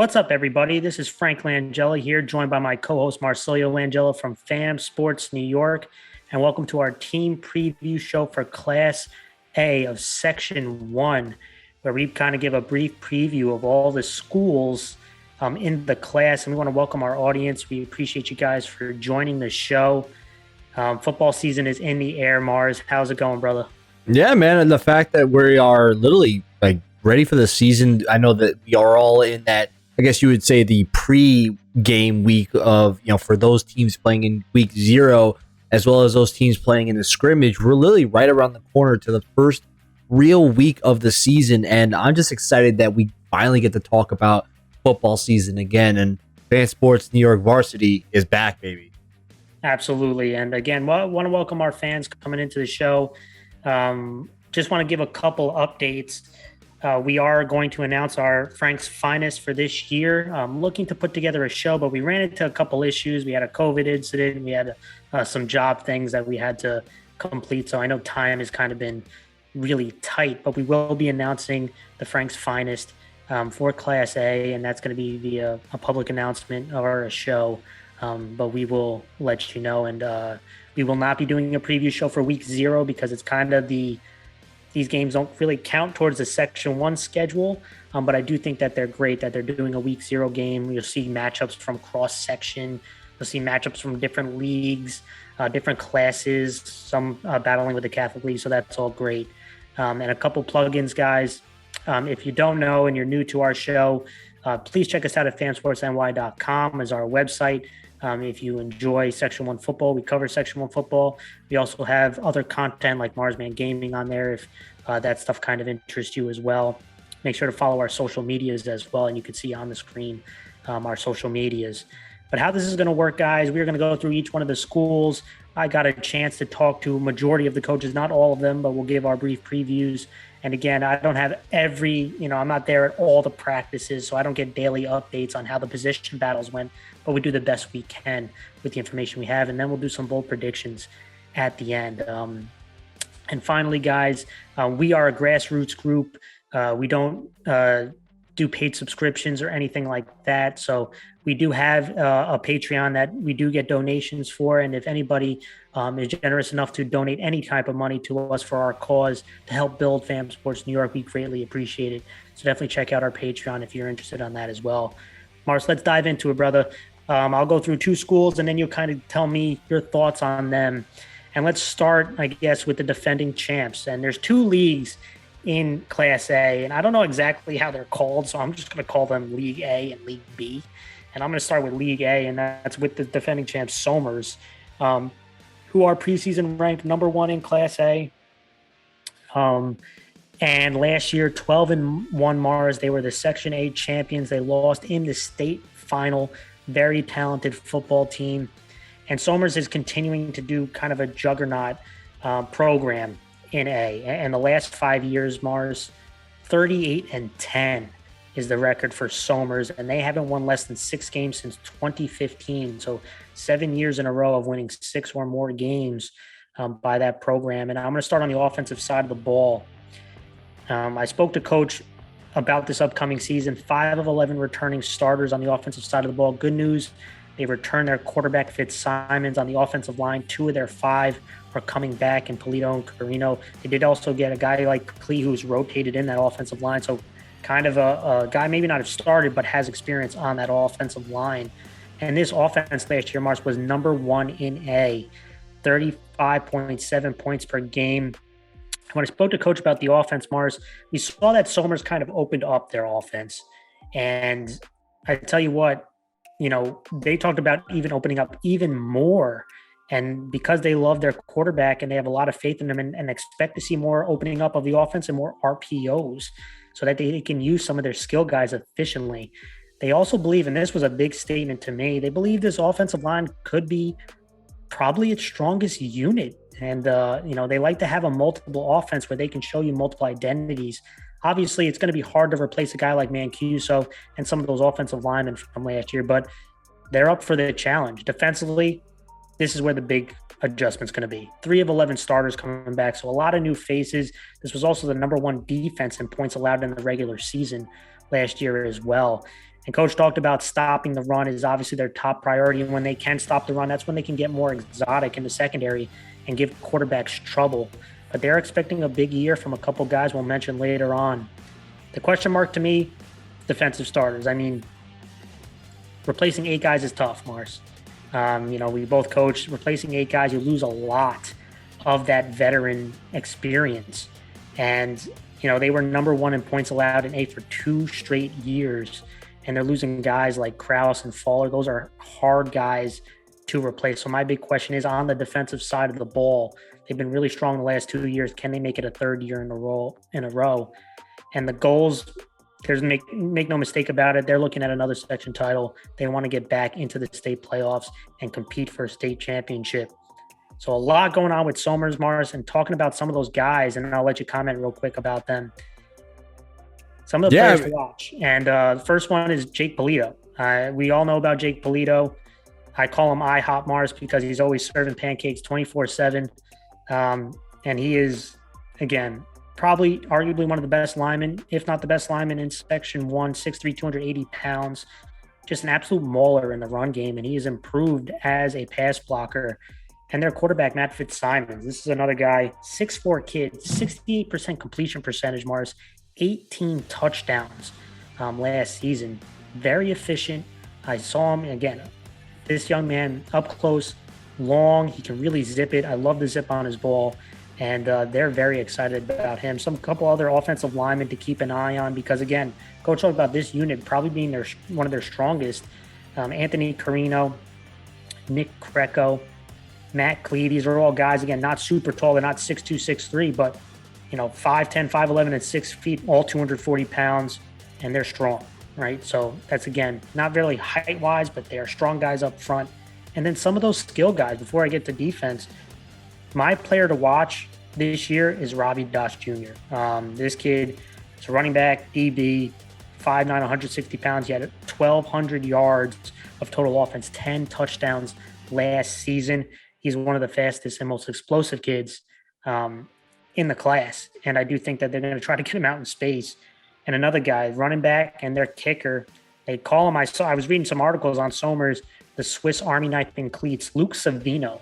What's up, everybody? This is Frank Langella here, joined by my co-host Marcelio Langella from FAM Sports New York, and welcome to our team preview show for Class A of Section 1, where we kind of give a brief preview of all the schools in the class, and we want to welcome our audience. We appreciate you guys for joining the show. Football season is in the air, Mars. How's it going, brother? Yeah, man, and the fact that we are literally ready for the season. I know that we are all in that, I guess you would say, the pre-game week of, for those teams playing in week 0, as well as those teams playing in the scrimmage. We're literally right around the corner to the first real week of the season, and I'm just excited that we finally get to talk about football season again, and Fan Sports New York Varsity is back, baby. Absolutely. And again, want to welcome our fans coming into the show. Just want to give a couple updates. We are going to announce our Frank's Finest for this year. Looking to put together a show, but we ran into a couple issues. We had a COVID incident. We had some job things that we had to complete. So I know time has kind of been really tight, but we will be announcing the Frank's Finest for Class A, and that's going to be via a public announcement or a show. But we will let you know, and we will not be doing a preview show for week 0 because it's kind of these games don't really count towards the Section 1 schedule, but I do think that they're great that they're doing a week 0 game. You'll see matchups from cross-section. You'll see matchups from different leagues, different classes, some battling with the Catholic League, so that's all great. And a couple plugins, guys. If you don't know and you're new to our show, please check us out at fansportsny.com as our website. If you enjoy Section 1 football, we cover Section 1 football. We also have other content like Marsman Gaming on there if that stuff kind of interests you as well. Make sure to follow our social medias as well, and you can see on the screen our social medias. But how this is going to work, guys, we're going to go through each one of the schools. I got a chance to talk to a majority of the coaches, not all of them, but we'll give our brief previews. And again, I don't have I'm not there at all the practices, so I don't get daily updates on how the position battles went, but we do the best we can with the information we have. And then we'll do some bold predictions at the end. And finally, guys, we are a grassroots group. We don't do paid subscriptions or anything like that. So we do have a Patreon that we do get donations for. And if anybody is generous enough to donate any type of money to us for our cause to help build FAM Sports New York, we greatly appreciate it. So definitely check out our Patreon if you're interested on that as well. Mars, let's dive into it, brother. I'll go through 2 schools and then you'll kind of tell me your thoughts on them. And let's start, I guess, with the defending champs. And there's 2 leagues in Class A, and I don't know exactly how they're called, so I'm just going to call them League A and League B. And I'm going to start with League A, and that's with the defending champs, Somers, who are preseason ranked number 1 in Class A. And last year, 12-1 Mars. They were the Section A champions. They lost in the state final. Very talented football team. And Somers is continuing to do kind of a juggernaut program in A. And the last 5 years, Mars, 38-10 is the record for Somers, and they haven't won less than 6 games since 2015. So 7 years in a row of winning 6 or more games by that program. And I'm going to start on the offensive side of the ball. I spoke to Coach about this upcoming season. 5 of 11 returning starters on the offensive side of the ball. Good news, they returned their quarterback Fitzsimons on the offensive line. 2 of their 5 are coming back in Polito and Carino. They did also get a guy like Klee who's rotated in that offensive line. So kind of a guy maybe not have started, but has experience on that offensive line. And this offense last year, Mars, was number 1 in A, 35.7 points per game. When I spoke to Coach about the offense, Mars, we saw that Somers kind of opened up their offense. And I tell you what, they talked about even opening up even more. And because they love their quarterback and they have a lot of faith in him and expect to see more opening up of the offense and more RPOs so that they can use some of their skill guys efficiently. They also believe, and this was a big statement to me, they believe this offensive line could be probably its strongest unit. And, they like to have a multiple offense where they can show you multiple identities. Obviously, it's going to be hard to replace a guy like Mancuso and some of those offensive linemen from last year, but they're up for the challenge. Defensively, this is where the big adjustment's going to be. 3 of 11 starters coming back, so a lot of new faces. This was also the number 1 defense in points allowed in the regular season last year as well. And Coach talked about stopping the run is obviously their top priority. And when they can stop the run, that's when they can get more exotic in the secondary and give quarterbacks trouble. But they're expecting a big year from a couple guys we'll mention later on. The question mark to me, defensive starters. I mean, replacing 8 guys is tough, Mars. We both coached. Replacing 8 guys, you lose a lot of that veteran experience. And, they were number 1 in points allowed in 8 for 2 straight years. And they're losing guys like Kraus and Fowler. Those are hard guys to replace. So my big question is on the defensive side of the ball. They've been really strong the last 2 years. Can they make it a third year in a row? And the goals, there's make no mistake about it. They're looking at another section title. They want to get back into the state playoffs and compete for a state championship. So a lot going on with Somers, Mars, and talking about some of those guys, and I'll let you comment real quick about them. Some of the players to watch. And the first one is Jake Polito. We all know about Jake Polito. I call him IHOP, Mars, because he's always serving pancakes 24/7. And he is, again, probably arguably one of the best linemen, if not the best lineman in Section 1, 6'3", 280 pounds. Just an absolute mauler in the run game, and he has improved as a pass blocker. And their quarterback, Matt Fitzsimons, this is another guy, 6'4" kid, 68% completion percentage, Mars, 18 touchdowns last season. Very efficient. I saw him, again, this young man up close, long. He can really zip it. I love the zip on his ball. And they're very excited about him. Couple other offensive linemen to keep an eye on because, again, Coach talked about this unit probably being one of their strongest. Anthony Carino, Nick Greco, Matt Clee. These are all guys, again, not super tall. They're not 6'2", 6'3", but, 5'10", 5'11", and 6 feet, all 240 pounds, and they're strong, right? So that's, again, not really height-wise, but they are strong guys up front. And then some of those skill guys, before I get to defense, my player to watch this year is Robbie Doss Jr. This kid is a running back, DB, 5'9", 160 pounds. He had 1,200 yards of total offense, 10 touchdowns last season. He's one of the fastest and most explosive kids in the class. And I do think that they're going to try to get him out in space. And another guy, running back and their kicker, they call him, I was reading some articles on Somers, the Swiss Army knife in cleats, Luke Savino.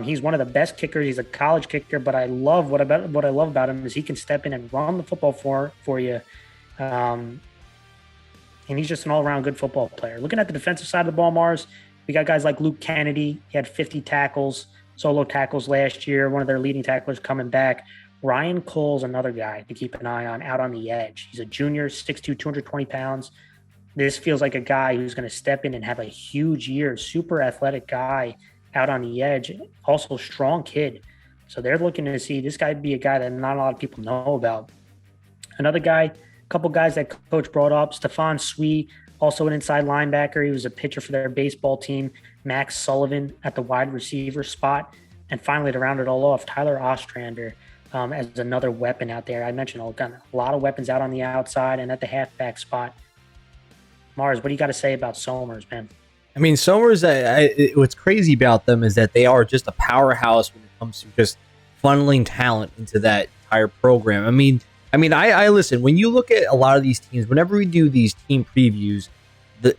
He's one of the best kickers. He's a college kicker, but I love what I love about him is he can step in and run the football for you. And he's just an all-around good football player. Looking at the defensive side of the ball, Mars, we got guys like Luke Kennedy. He had 50 tackles, solo tackles last year, one of their leading tacklers coming back. Ryan Cole's another guy to keep an eye on out on the edge. He's a junior, 6'2", 220 pounds. This feels like a guy who's going to step in and have a huge year, super athletic guy out on the edge, also strong kid. So they're looking to see this guy be a guy that not a lot of people know about. Another guy, a couple guys that Coach brought up, Stephon Swee, also an inside linebacker. He was a pitcher for their baseball team. Max Sullivan at the wide receiver spot. And finally, to round it all off, Tyler Ostrander as another weapon out there. I mentioned a lot of weapons out on the outside and at the halfback spot. Mars, what do you got to say about Somers, man? I mean, Somers, what's crazy about them is that they are just a powerhouse when it comes to just funneling talent into that entire program. I mean, I listen, when you look at a lot of these teams, whenever we do these team previews,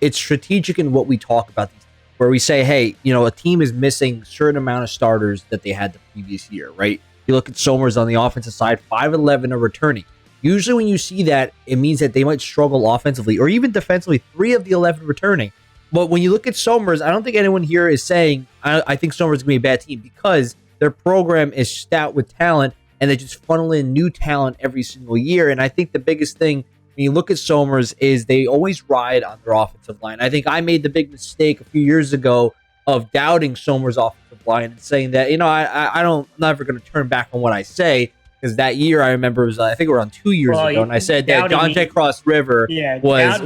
it's strategic in what we talk about these, where we say, hey, a team is missing a certain amount of starters that they had the previous year, right? You look at Somers on the offensive side, 5'11" are returning. Usually when you see that, it means that they might struggle offensively or even defensively, 3 of the 11 returning. But when you look at Somers, I don't think anyone here is saying, I think Somers is going to be a bad team because their program is stout with talent and they just funnel in new talent every single year. And I think the biggest thing when you look at Somers is they always ride on their offensive line. I think I made the big mistake a few years ago of doubting Somers' offensive line and saying that, I'm never going to turn back on what I say. Because that year, I remember, I think around 2 years ago, and I said that Dante Cross River was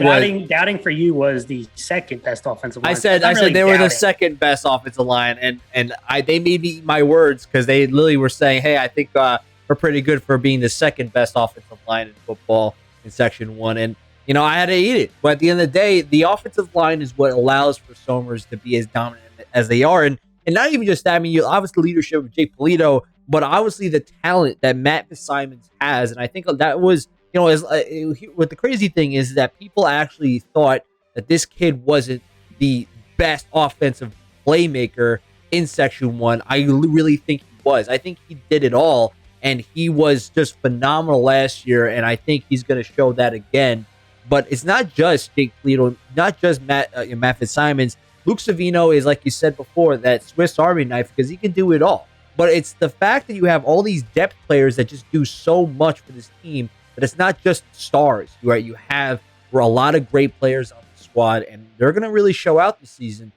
doubting for you was the second best offensive line. I said they were the second best offensive line, and they made me eat my words because they literally were saying, hey, I think we're pretty good for being the second best offensive line in football in Section 1. And, I had to eat it. But at the end of the day, the offensive line is what allows for Somers to be as dominant as they are. And not even just that, I mean, you obviously the leadership of Jake Polito, but obviously the talent that Matt Fitzsimons has. And I think that was, what the crazy thing is that people actually thought that this kid wasn't the best offensive playmaker in Section 1. I really think he was. I think he did it all, and he was just phenomenal last year, and I think he's going to show that again. But it's not just Jake Cleto, not just Matt Fitzsimons. Luke Savino is, like you said before, that Swiss Army knife because he can do it all. But it's the fact that you have all these depth players that just do so much for this team that it's not just stars, right? You have a lot of great players on the squad, and they're going to really show out this season.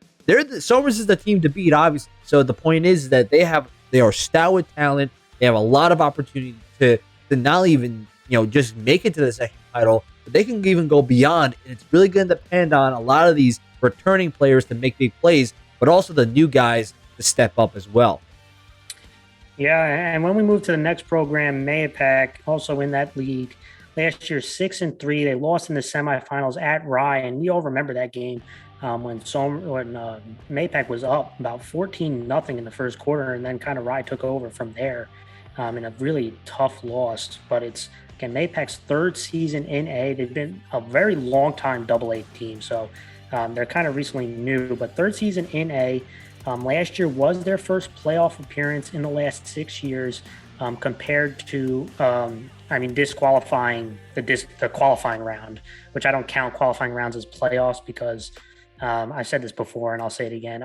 Somers is the team to beat, obviously. So the point is that they are stout with talent. They have a lot of opportunity to not even just make it to the second title, but they can even go beyond. And it's really going to depend on a lot of these returning players to make big plays, but also the new guys to step up as well. Yeah, and when we move to the next program, Mahopac, also in that league, last year 6-3, they lost in the semifinals at Rye, and we all remember that game when Mahopac was up about 14-0 in the first quarter, and then kind of Rye took over from there in a really tough loss. But it's again Mahopac's third season in A. They've been a very long time Double-A team, so they're kind of recently new, but third season in A. Last year was their first playoff appearance in the last 6 years, compared to, disqualifying the qualifying round, which I don't count qualifying rounds as playoffs because I've said this before and I'll say it again.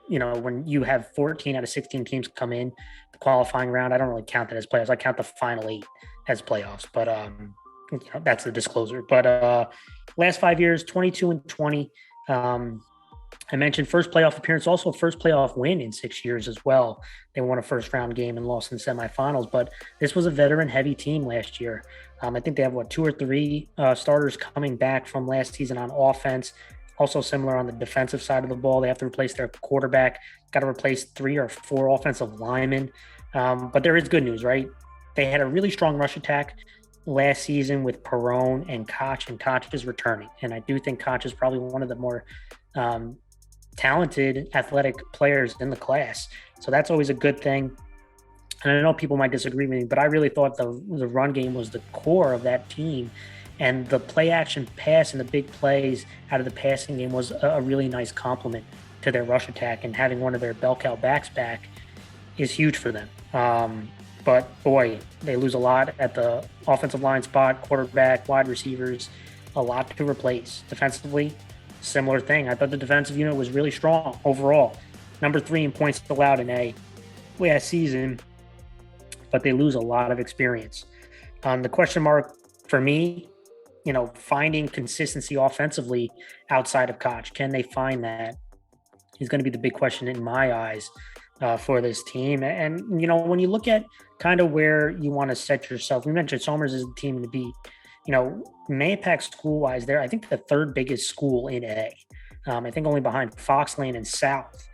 When you have 14 out of 16 teams come in the qualifying round, I don't really count that as playoffs. I count the final 8 as playoffs, but that's the disclosure. But last 5 years, 22-20. I mentioned first playoff appearance, also first playoff win in 6 years as well. They won a first round game and lost in semifinals, but this was a veteran heavy team last year. I think they have 2 or 3 starters coming back from last season on offense. Also similar on the defensive side of the ball. They have to replace their quarterback, got to replace 3 or 4 offensive linemen. But there is good news, right? They had a really strong rush attack last season with Perrone and Koch is returning. And I do think Koch is probably one of the more talented athletic players in the class. So that's always a good thing. And I know people might disagree with me, but I really thought the run game was the core of that team. And the play action pass and the big plays out of the passing game was a really nice compliment to their rush attack. And having one of their bell cow backs back is huge for them. But boy, they lose a lot at the offensive line spot, quarterback, wide receivers, a lot to replace. Defensively, similar thing. I thought the defensive unit was really strong overall. Number 3 in points allowed in A last season, but they lose a lot of experience. The question mark for me, finding consistency offensively outside of Koch. Can they find that? Is going to be the big question in my eyes for this team. And, when you look at kind of where you want to set yourself, we mentioned Somers is the team to beat. Mahopac school-wise, they're, I think, the 3rd biggest school in A. I think only behind Fox Lane and South.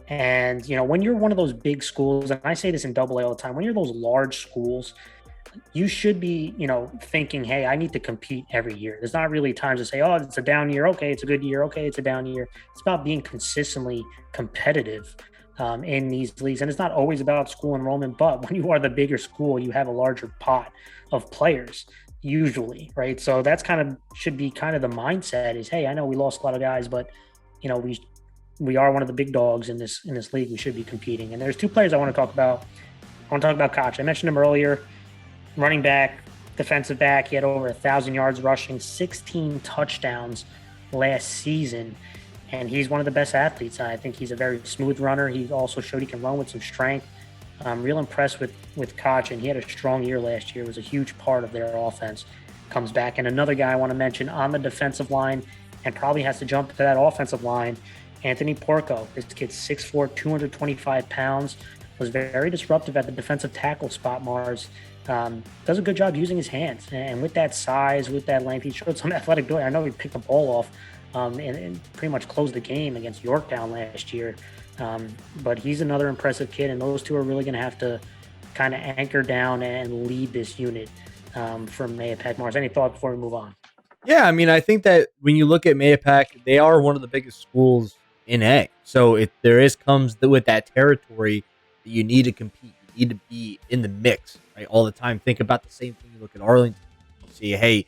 And, when you're one of those big schools, and I say this in Double-A all the time, when you're those large schools, you should be, thinking, hey, I need to compete every year. There's not really times to say, oh, it's a down year. Okay, it's a good year. Okay, it's a down year. It's about being consistently competitive in these leagues. And it's not always about school enrollment, but when you are the bigger school, you have a larger pot of players usually, right? So that's should be kind of the mindset is, hey, I know we lost a lot of guys, but we are one of the big dogs in this league. We should be competing. And there's 2 players I want to talk about. I want to talk about Koch. I mentioned him earlier. Running back, defensive back. He had over 1,000 yards rushing, 16 touchdowns last season. And he's one of the best athletes. I think he's a very smooth runner. He also showed he can run with some strength. I'm real impressed with Koch, and he had a strong year last year. It was a huge part of their offense. Comes back. And another guy I want to mention on the defensive line and probably has to jump to that offensive line, Anthony Porco. This kid's 6'4", 225 pounds, was very disruptive at the defensive tackle spot, Mars. Does a good job using his hands. And with that size, with that length, he showed some athletic ability. I know he picked the ball off and pretty much closed the game against Yorktown last year. But he's another impressive kid, and those 2 are really going to have to kind of anchor down and lead this unit from Mahopac. Mars, any thought before we move on? Yeah, I think that when you look at Mahopac, they are one of the biggest schools in A. So comes with that territory that you need to compete. You need to be in the mix, right, all the time. Think about the same thing. You look at Arlington. You see, hey,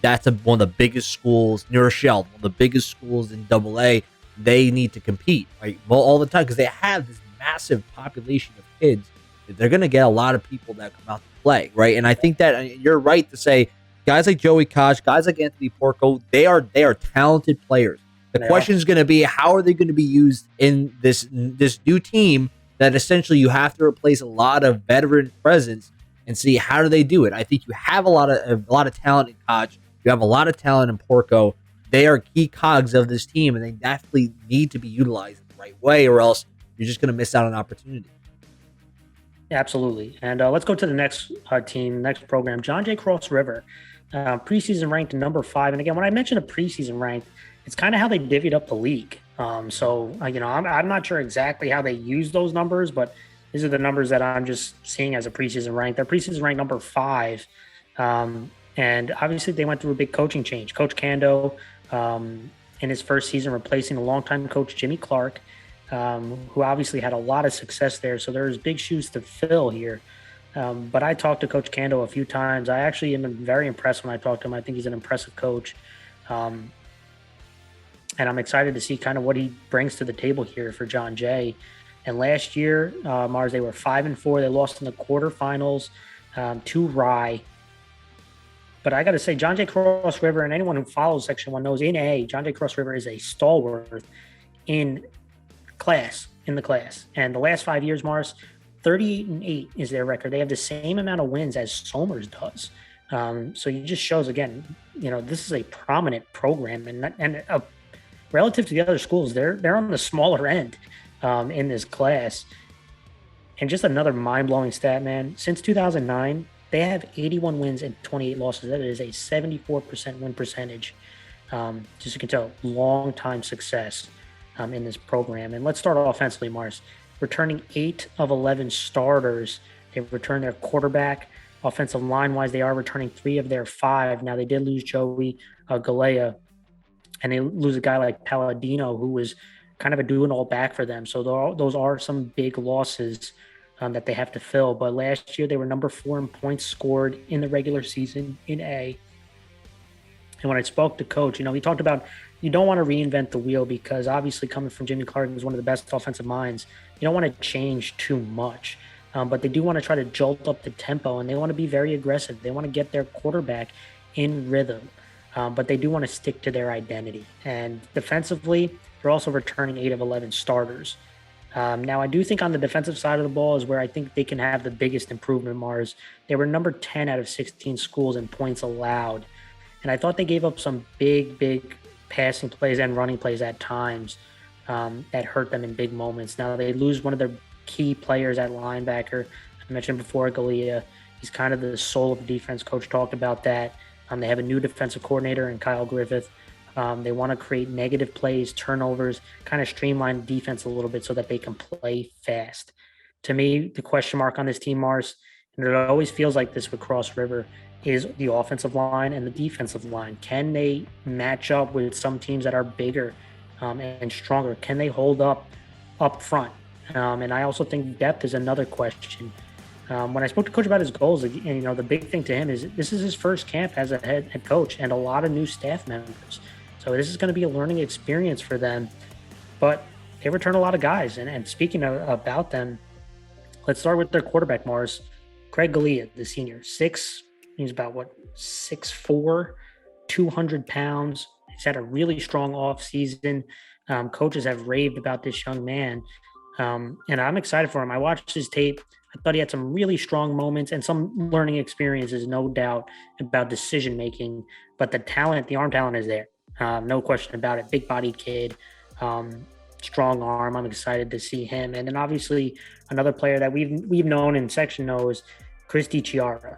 that's one of the biggest schools, New Rochelle, one of the biggest schools in AA. They need to compete, right? Well, all the time because they have this massive population of kids. They're going to get a lot of people that come out to play, right? And I think that you're right to say guys like Joey Koch, guys like Anthony Porco, they are talented players. The question is going to be how are they going to be used in this new team that essentially you have to replace a lot of veteran presence and see how do they do it. I think you have a lot of talent in Koch. You have a lot of talent in Porco. They are key cogs of this team, and they definitely need to be utilized in the right way, or else you're just going to miss out on opportunity. Absolutely. And let's go to the next next program, John Jay Cross River. Preseason ranked number 5. And again, when I mention a preseason rank, it's kind of how they divvied up the league. I'm not sure exactly how they use those numbers, but these are the numbers that I'm just seeing as a preseason rank. Their preseason rank number 5. And obviously they went through a big coaching change. Coach Kando, in his first season, replacing a longtime coach, Jimmy Clark, who obviously had a lot of success there. So there's big shoes to fill here. But I talked to Coach Kando a few times. I actually am very impressed when I talked to him. I think he's an impressive coach. And I'm excited to see kind of what he brings to the table here for John Jay. And last year, Mars, they were 5-4. They lost in the quarterfinals to Rye. But I got to say, John Jay Cross River, and anyone who follows Section 1 knows in A, John Jay Cross River is a stalwart in the class. And the last 5 years, Mars, 38-8 is their record. They have the same amount of wins as Somers does. So it just shows, again, this is a prominent program. And relative to the other schools, they're on the smaller end in this class. And just another mind-blowing stat, man. Since 2009, they have 81 wins and 28 losses. That is a 74% win percentage. Just so you can tell, long-time success in this program. And let's start offensively, Mars. Returning 8 of 11 starters. They've returned their quarterback. Offensive line-wise, they are returning 3 of their 5. Now, they did lose Joey Galea, and they lose a guy like Palladino, who was kind of a do-it-all back for them. So those are some big losses that they have to fill. But last year, they were number 4 in points scored in the regular season in A. And when I spoke to Coach, he talked about you don't want to reinvent the wheel because obviously coming from Jimmy Clark, who's one of the best offensive minds, you don't want to change too much. But they do want to try to jolt up the tempo, and they want to be very aggressive. They want to get their quarterback in rhythm. But they do want to stick to their identity. And defensively, they're also returning 8 of 11 starters. Now, I do think on the defensive side of the ball is where I think they can have the biggest improvement, Mars. They were number 10 out of 16 schools in points allowed. And I thought they gave up some big passing plays and running plays at times that hurt them in big moments. Now, they lose one of their key players at linebacker. I mentioned before, Galea. He's kind of the soul of the defense. Coach talked about that. They have a new defensive coordinator in Kyle Griffith. They want to create negative plays, turnovers, kind of streamline defense a little bit so that they can play fast. To me, the question mark on this team, Mars, and it always feels like this with Cross River, is the offensive line and the defensive line. Can they match up with some teams that are bigger and stronger? Can they hold up front? And I also think depth is another question. When I spoke to Coach about his goals, the big thing to him is this is his first camp as a head coach and a lot of new staff members. So this is going to be a learning experience for them. But they return a lot of guys. And speaking about them, let's start with their quarterback, Mars. Craig Galea, the senior, he's about 6'4", 200 pounds. He's had a really strong off season. Coaches have raved about this young man. And I'm excited for him. I watched his tape. I thought he had some really strong moments and some learning experiences, no doubt, about decision-making. But the arm talent is there. No question about it. Big-bodied kid, strong arm. I'm excited to see him. And then obviously another player that we've known in section knows, Christy Chiara.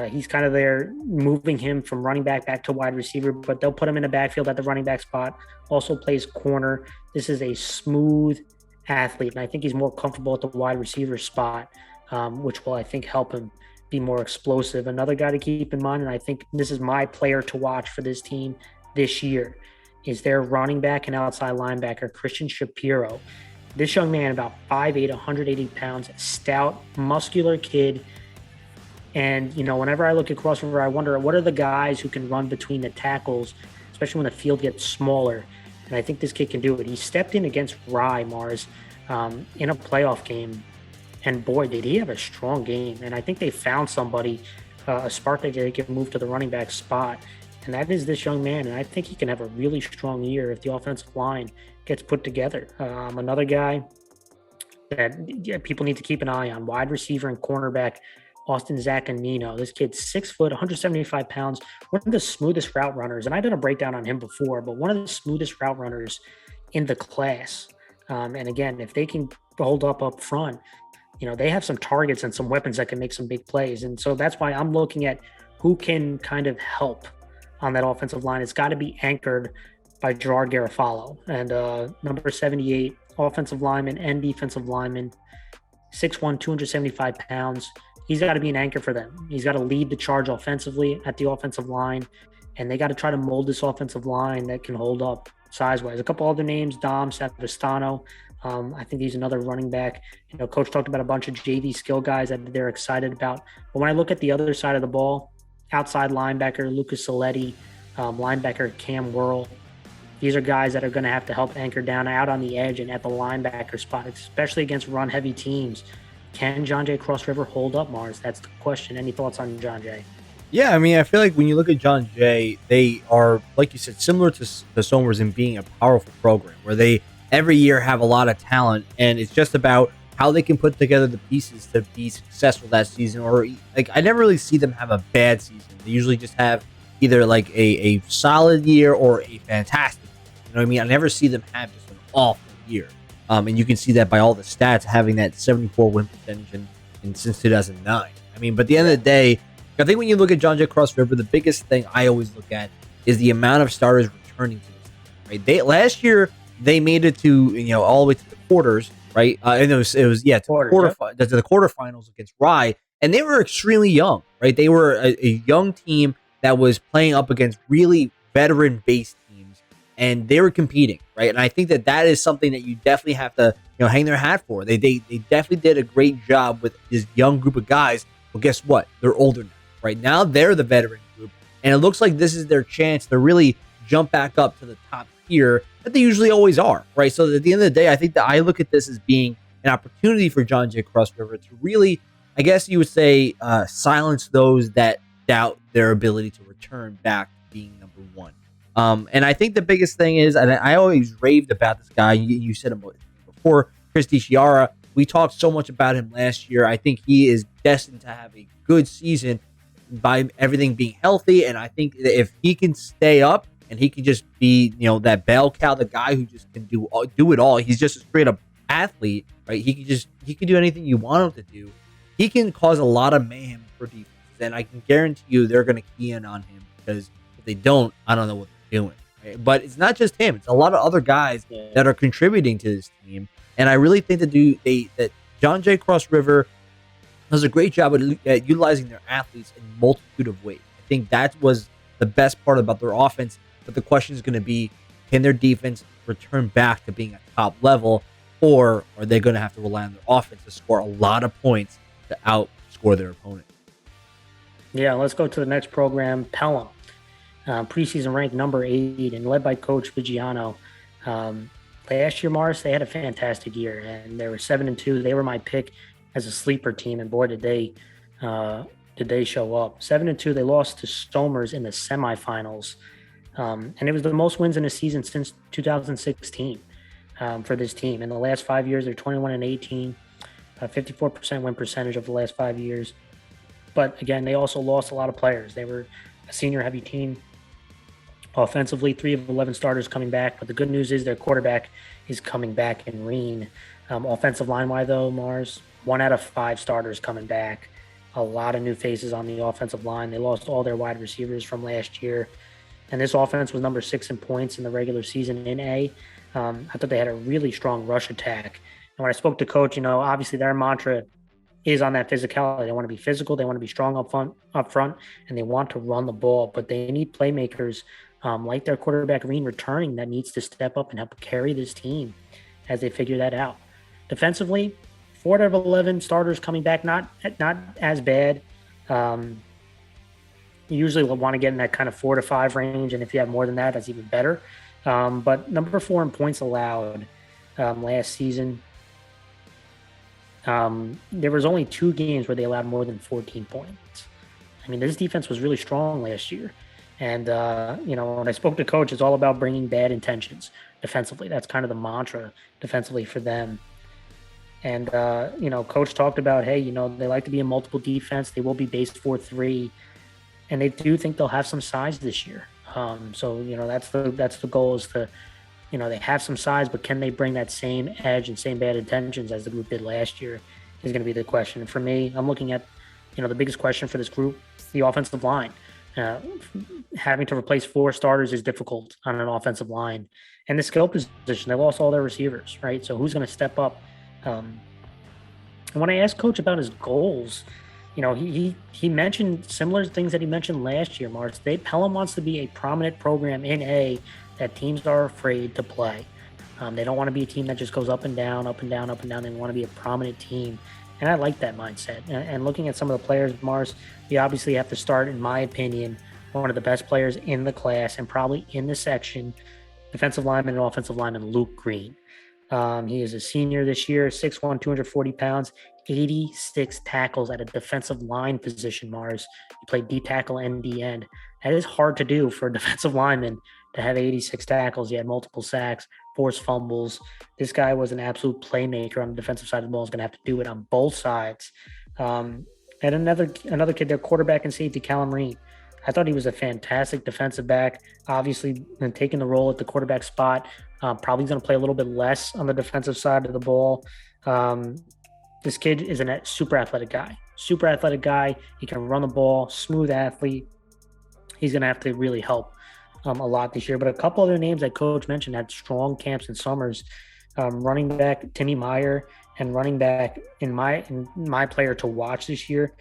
He's kind of there, moving him from running back to wide receiver, but they'll put him in the backfield at the running back spot. Also plays corner. This is a smooth athlete, and I think he's more comfortable at the wide receiver spot, which will, I think, help him be more explosive. Another guy to keep in mind, and I think this is my player to watch for this team this year, is their running back and outside linebacker, Christian Shapiro. This young man, about 5'8", 180 pounds, stout, muscular kid, And, whenever I look at Cross River, I wonder what are the guys who can run between the tackles, especially when the field gets smaller. And I think this kid can do it. He stepped in against Rye Mars in a playoff game. And boy, did he have a strong game. And I think they found somebody, a spark that they can move to the running back spot. And that is this young man. And I think he can have a really strong year if the offensive line gets put together. Another guy that people need to keep an eye on, wide receiver and cornerback, Austin Zaccanino. This kid's 6 foot, 175 pounds, one of the smoothest route runners. And I've done a breakdown on him before, but one of the smoothest route runners in the class. And again, if they can hold up front, they have some targets and some weapons that can make some big plays. And so that's why I'm looking at who can kind of help on that offensive line. It's got to be anchored by Gerard Garofalo. And number 78, offensive lineman and defensive lineman, 6'1", 275 pounds. He's got to be an anchor for them. He's got to lead the charge offensively at the offensive line. And they got to try to mold this offensive line that can hold up size-wise. A couple other names, Dom Savastano. I think he's another running back. Coach talked about a bunch of JV skill guys that they're excited about. But when I look at the other side of the ball, outside linebacker Lucas Saletti, linebacker Cam Worrell, these are guys that are going to have to help anchor down out on the edge and at the linebacker spot, especially against run-heavy teams. Can John Jay Cross River hold up, Mars? That's the question. Any thoughts on John Jay? Yeah, I mean, I feel like when you look at John Jay, they are, like you said, similar to Somers in being a powerful program where they every year have a lot of talent, and it's just about how they can put together the pieces to be successful that season. Or like, I never really see them have a bad season. They usually just have either like a solid year or a fantastic year. You know what I mean? I never see them have just an awful year. And you can see that by all the stats, having that 74 win percentage in since 2009. I mean, but at the end of the day, I think when you look at John Jay Cross River, the biggest thing I always look at is the amount of starters returning to this team. Right? Last year they made it to all the way to the quarters, right? And it was to the quarterfinals against Rye, and they were extremely young, right? They were a young team that was playing up against really veteran-based teams, and they were competing, right? And I think that is something that you definitely have to hang their hat for. They definitely did a great job with this young group of guys. Well, guess what? They're older now. Right now, they're the veteran group, and it looks like this is their chance to really jump back up to the top tier that they usually always are, right? So at the end of the day, I think that I look at this as being an opportunity for John Jay Cross River to really, I guess you would say, silence those that doubt their ability to return back to being number one. And I think the biggest thing is, and I always raved about this guy, you said him before, Chris DiChiara. We talked so much about him last year. I think he is destined to have a good season by everything being healthy, and I think that if he can stay up and he can just be, that bell cow, the guy who just can do it all. He's just a straight up athlete, right? He can do anything you want him to do. He can cause a lot of mayhem for defense, and I can guarantee you they're going to key in on him, because if they don't, I don't know what they're doing. Right? But it's not just him; it's a lot of other guys that are contributing to this team, and I really think that John Jay Cross River does a great job at utilizing their athletes in a multitude of ways. I think that was the best part about their offense, but the question is going to be, can their defense return back to being at top level, or are they going to have to rely on their offense to score a lot of points to outscore their opponent? Yeah, let's go to the next program, Pelham. Preseason ranked number 8 and led by Coach Vigiano. Last year, Mars, they had a fantastic year, and they were 7-2. They were my pick as a sleeper team, and boy, did they show up. 7-2. They lost to Somers in the semifinals, and it was the most wins in a season since 2016 for this team. In the last 5 years, they're 21-18, 54% win percentage of the last 5 years. But again, they also lost a lot of players. They were a senior-heavy team. Offensively, 3 of 11 starters coming back, but the good news is their quarterback is coming back in Reen. Offensive line-wise, though, Mars, 1 out of 5 starters coming back. A lot of new faces on the offensive line. They lost all their wide receivers from last year. And this offense was number 6 in points in the regular season in A. I thought they had a really strong rush attack. And when I spoke to Coach, obviously their mantra is on that physicality. They want to be physical, they want to be strong up front, and they want to run the ball. But they need playmakers like their quarterback Reen returning that needs to step up and help carry this team as they figure that out. Defensively, 4 out of 11 starters coming back, not as bad. You usually will want to get in that kind of 4 to 5 range, and if you have more than that, that's even better. But number 4 in points allowed last season. There was only 2 games where they allowed more than 14 points. I mean, this defense was really strong last year. And, when I spoke to coach, it's all about bringing bad intentions defensively. That's kind of the mantra defensively for them. And, coach talked about, hey, they like to be in multiple defense. They will be based 4-3. And they do think they'll have some size this year. So, that's the goal is to, they have some size, but can they bring that same edge and same bad intentions as the group did last year is going to be the question. And for me, I'm looking at, the biggest question for this group, the offensive line. Having to replace 4 starters is difficult on an offensive line. And the skill position, they lost all their receivers, right? So who's going to step up? And when I asked coach about his goals, he mentioned similar things that he mentioned last year, Mars. Pelham wants to be a prominent program in A that teams are afraid to play. They don't want to be a team that just goes up and down, up and down, up and down. They want to be a prominent team. And I like that mindset. And looking at some of the players, Mars, we obviously have to start, in my opinion, one of the best players in the class and probably in the section, defensive lineman and offensive lineman Luke Green. He is a senior this year, 6'1", 240 pounds, 86 tackles at a defensive line position, Mars. He played D tackle and D end. That is hard to do for a defensive lineman to have 86 tackles. He had multiple sacks, forced fumbles. This guy was an absolute playmaker on the defensive side of the ball. He's going to have to do it on both sides. And another kid, their quarterback and safety, Callum Reed. I thought he was a fantastic defensive back. Obviously, taking the role at the quarterback spot, probably going to play a little bit less on the defensive side of the ball. This kid is a super athletic guy. Super athletic guy. He can run the ball, smooth athlete. He's going to have to really help a lot this year. But a couple other names that coach mentioned had strong camps and summers. Running back Timmy Meyer and running back in my player to watch this year,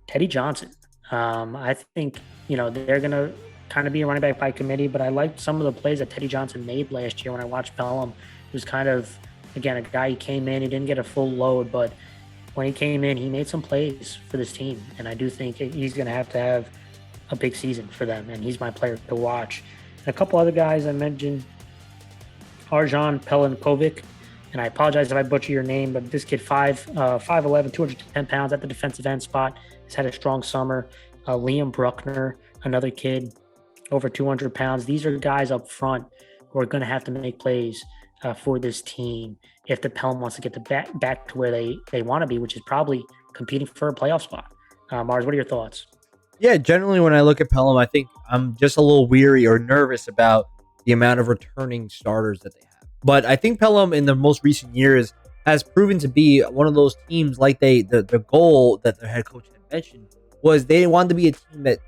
Teddy Johnson. I think, they're going to kind of be a running back by committee, but I liked some of the plays that Teddy Johnson made last year when I watched Pelham. He was kind of, again, a guy who came in, he didn't get a full load, but when he came in, he made some plays for this team. And I do think he's going to have a big season for them, and he's my player to watch. And a couple other guys I mentioned, Arjan Pelinkovic, and I apologize if I butcher your name, but this kid, 5'11", 210 pounds at the defensive end spot, has had a strong summer. Liam Bruckner, another kid, over 200 pounds. These are guys up front who are going to have to make plays for this team if the Pelham wants to get back to where they want to be, which is probably competing for a playoff spot. Mars, what are your thoughts? Yeah, generally when I look at Pelham, I think I'm just a little weary or nervous about the amount of returning starters that they have. But I think Pelham in the most recent years has proven to be one of those teams, like the goal that the head coach had mentioned was they wanted to be a team that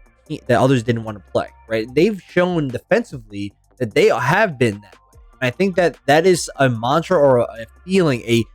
others didn't want to play, right? They've shown defensively that they have been that way. And I think that is a mantra or a feeling, a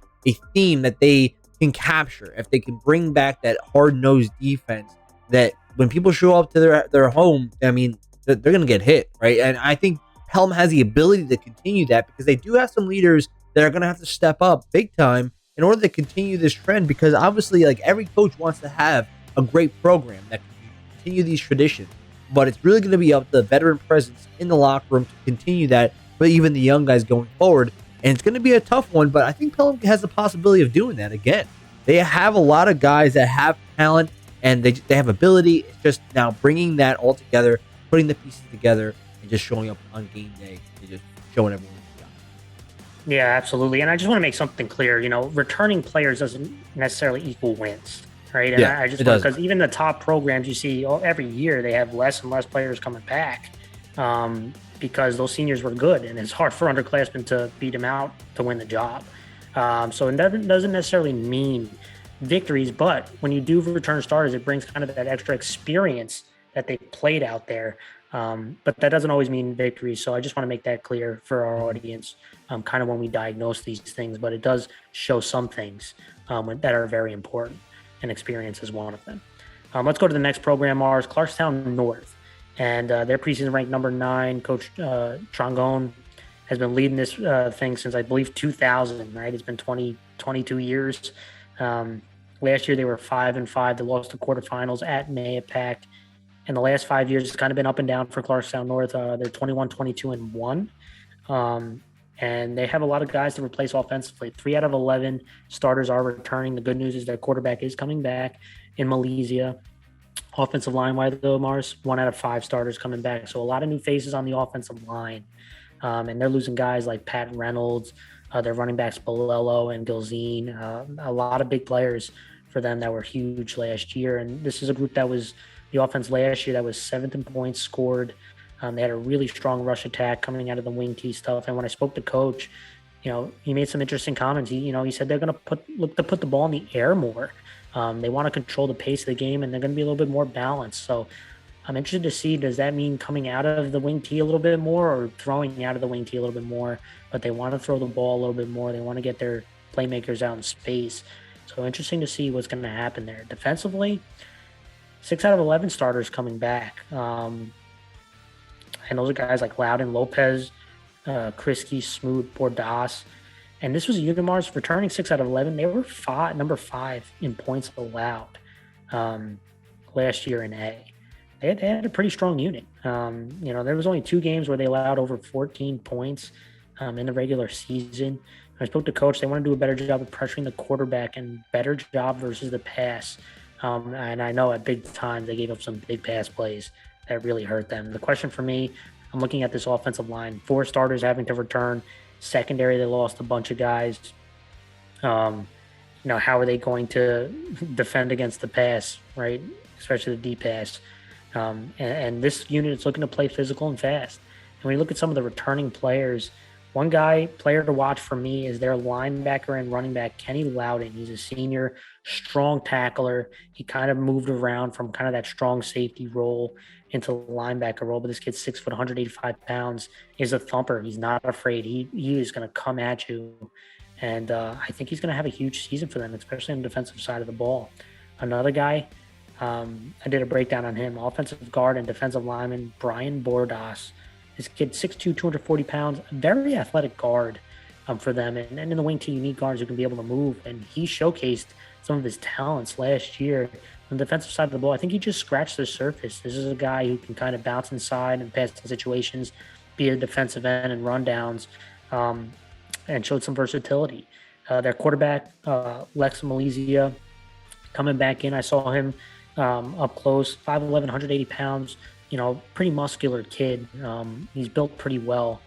theme that they can capture if they can bring back that hard-nosed defense that when people show up to their home, I mean, they're going to get hit, right? And I think Pelham has the ability to continue that because they do have some leaders that are going to have to step up big time in order to continue this trend, because obviously, like, every coach wants to have a great program that can continue these traditions, but it's really going to be up to the veteran presence in the locker room to continue that, but even the young guys going forward. And it's going to be a tough one, but I think Pelham has the possibility of doing that again. They have a lot of guys that have talent and they have ability. It's just now bringing that all together, putting the pieces together, and just showing up on game day and just showing everyone what you got. Yeah, absolutely. And I just want to make something clear. Returning players doesn't necessarily equal wins, right? And Yeah, I just want, because even the top programs you see every year, they have less and less players coming back because those seniors were good, and it's hard for underclassmen to beat them out to win the job. So it doesn't necessarily mean victories, but when you do return starters, it brings kind of that extra experience that they played out there. But that doesn't always mean victories. So I just want to make that clear for our audience, kind of when we diagnose these things, but it does show some things that are very important, and experience is one of them. Let's go to the next program, ours, Clarkstown North. And their preseason ranked number 9. Coach Trongone has been leading this thing since, I believe, 2000, right? It's been 22 years. Last year they were 5-5. They lost the quarterfinals at Mahopac. And the last 5 years, it's kind of been up and down for Clarkstown North. They're 21, 22, and 1. And they have a lot of guys to replace offensively. 3 out of 11 starters are returning. The good news is their quarterback is coming back in Malaysia. Offensive line-wise, though, Mars, 1 out of 5 starters coming back. So a lot of new faces on the offensive line. And they're losing guys like Pat Reynolds, their running backs Bolello and Gilzine. A lot of big players for them that were huge last year. And this is a group that was the offense last year that was 7th in points scored. They had a really strong rush attack coming out of the wing T stuff. And when I spoke to coach, he made some interesting comments. He said they're going to look to put the ball in the air more. They want to control the pace of the game, and they're going to be a little bit more balanced. So I'm interested to see, does that mean coming out of the wing T a little bit more or throwing out of the wing T a little bit more? But they want to throw the ball a little bit more. They want to get their playmakers out in space. So interesting to see what's going to happen there. Defensively, 6 out of 11 starters coming back. And those are guys like Loudon, Lopez, Krisky, Smoot, Bordas. And this was a unit, Mars, returning 6 out of 11. They were number 5 in points allowed last year in A. They had a pretty strong unit. There was only 2 games where they allowed over 14 points in the regular season. When I spoke to coach, they want to do a better job of pressuring the quarterback and better job versus the pass. And I know at big times they gave up some big pass plays that really hurt them. The question for me, I'm looking at this offensive line. 4 starters having to return. Secondary, they lost a bunch of guys. How are they going to defend against the pass, right? Especially the deep pass. And this unit is looking to play physical and fast. And when you look at some of the returning players, one player to watch for me is their linebacker and running back, Kenny Loudon. He's a senior, strong tackler. He kind of moved around from kind of that strong safety role into the linebacker role. But this kid's 6 foot, 185 pounds, is a thumper. He's not afraid. He is going to come at you. And I think he's going to have a huge season for them, especially on the defensive side of the ball. Another guy, I did a breakdown on him, offensive guard and defensive lineman, Brian Bordas. This kid, 6'2", 240 pounds, very athletic guard for them. And in the wing team, you need guards who can be able to move. And he showcased some of his talents last year on the defensive side of the ball. I think he just scratched the surface. This is a guy who can kind of bounce inside and pass situations, be a defensive end and rundowns, and showed some versatility. Their quarterback, Lex Malaysia, coming back in. I saw him up close, 5'11", 180 pounds, pretty muscular kid. He's built pretty well,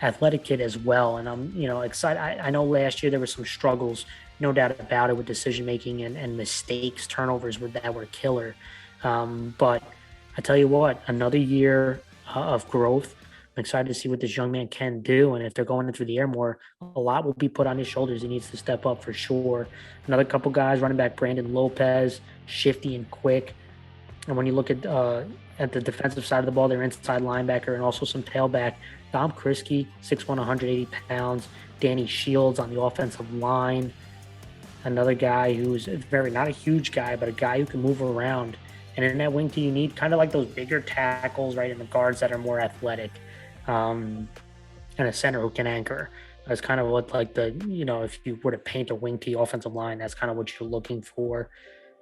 athletic kid as well. And I'm, excited. I know last year there were some struggles, no doubt about it, with decision-making and mistakes, turnovers that were killer. But I tell you what, another year of growth. I'm excited to see what this young man can do. And if they're going in through the air more, a lot will be put on his shoulders. He needs to step up for sure. Another couple guys, running back Brandon Lopez, shifty and quick. And when you look at the defensive side of the ball, their inside linebacker and also some tailback, Dom Krisky, 6'1", 180 pounds. Danny Shields on the offensive line. Another guy who's not a huge guy, but a guy who can move around. And in that wing team, you need kind of like those bigger tackles, right, and the guards that are more athletic. And a center who can anchor. That's kind of what, like, if you were to paint a wing T offensive line, that's kind of what you're looking for.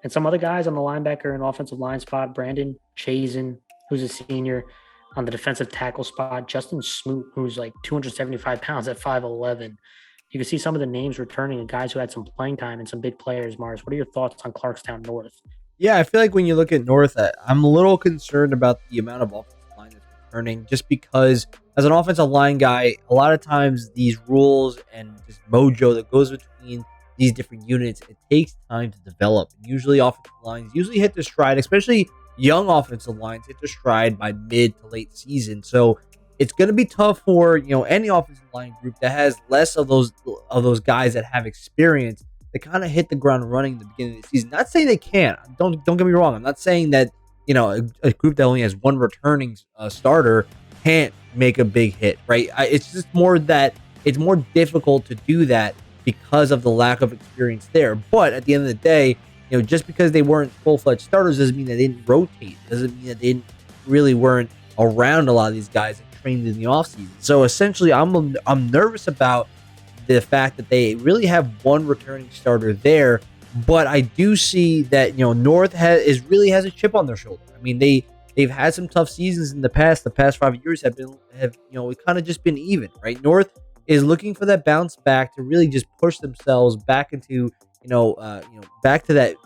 And some other guys on the linebacker and offensive line spot, Brandon Chazen, who's a senior. On the defensive tackle spot, Justin Smoot, who's like 275 pounds at 5'11". You can see some of the names returning and guys who had some playing time and some big players. Mars, what are your thoughts on Clarkstown North? Yeah, I feel like when you look at North, I'm a little concerned about the amount of offensive line that's returning, just because as an offensive line guy, a lot of times these rules and this mojo that goes between these different units, it takes time to develop. Usually offensive lines hit their stride, especially young offensive lines hit their stride by mid to late season. So it's going to be tough for any offensive line group that has less of those guys that have experience to kind of hit the ground running in the beginning of the season. Not saying they can't. Don't get me wrong. I'm not saying that a group that only has one returning starter can't make a big hit, right? It's just more that it's more difficult to do that because of the lack of experience there. But at the end of the day, just because they weren't full-fledged starters doesn't mean that they didn't rotate. Doesn't mean that they really weren't around a lot of these guys and trained in the offseason. So essentially, I'm nervous about the fact that they really have one returning starter there, But I do see that North really has a chip on their shoulder. I mean, they've had some tough seasons in the past. The past 5 years have it kind of just been even, right? North is looking for that bounce back to really just push themselves back into back to that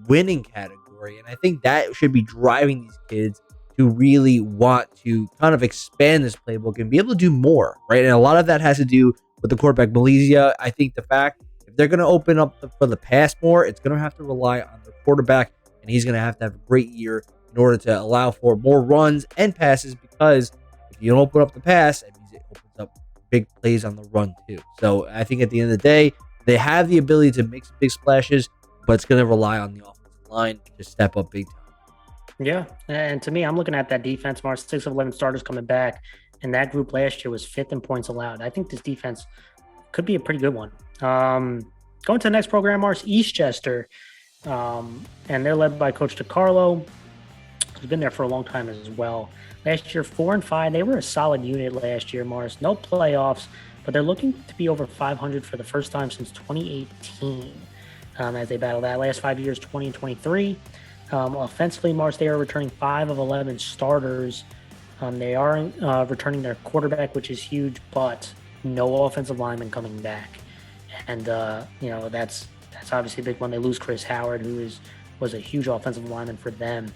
winning category, and I think that should be driving these kids to really want to kind of expand this playbook and be able to do more, right? And a lot of that has to do with the quarterback Malaysia. I think the fact if they're going to open up for the pass more, it's going to have to rely on their quarterback, and he's going to have a great year in order to allow for more runs and passes, because if you don't open up the pass, it means it opens up big plays on the run too. So I think at the end of the day, they have the ability to make some big splashes, but it's going to rely on the offensive line to step up big time. Yeah, and to me, I'm looking at that defense, Mars, 6 of 11 starters coming back, and that group last year was 5th in points allowed. I think this defense could be a pretty good one. Going to the next program, Mars, Eastchester, and they're led by Coach DiCarlo, who's been there for a long time as well. Last year, 4-5. They were a solid unit last year, Mars. No playoffs, but they're looking to be over 500 for the first time since 2018 as they battle that. Last 5 years, 20 and 23. Offensively, Mars, they are returning 5 of 11 starters. They are returning their quarterback, which is huge, but no offensive lineman coming back. And, that's obviously a big one. They lose Chris Howard, who was a huge offensive lineman for them.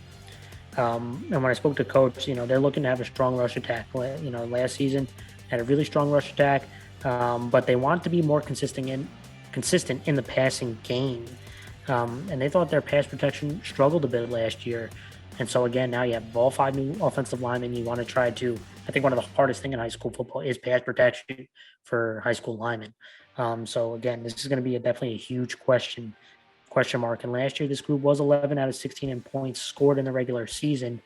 And when I spoke to Coach, they're looking to have a strong rush attack. Last season had a really strong rush attack, but they want to be more consistent in the passing game. And they thought their pass protection struggled a bit last year. And so, again, now you have all 5 new offensive linemen. You want to try to – I think one of the hardest things in high school football is pass protection for high school linemen. So, again, this is going to be definitely a huge question mark. And last year, this group was 11 out of 16 in points scored in the regular season.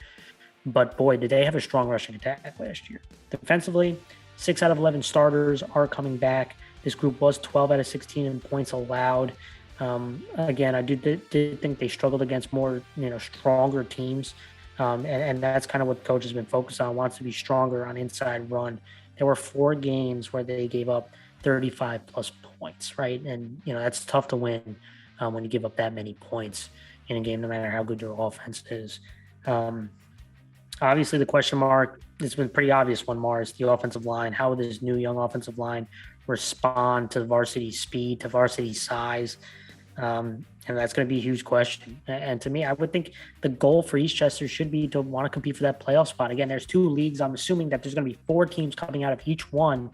But, boy, did they have a strong rushing attack last year. Defensively, 6 out of 11 starters are coming back. This group was 12 out of 16 in points allowed. Again, I did think they struggled against more, stronger teams. And that's kind of what the coach has been focused on, wants to be stronger on inside run. There were 4 games where they gave up 35 plus points, right? And, that's tough to win when you give up that many points in a game, no matter how good your offense is. Obviously, the question mark, it's been pretty obvious one, Mars, the offensive line. How will this new young offensive line respond to varsity speed, to varsity size? And that's going to be a huge question. And to me, I would think the goal for Eastchester should be to want to compete for that playoff spot. Again, there's 2 leagues. I'm assuming that there's going to be 4 teams coming out of each one.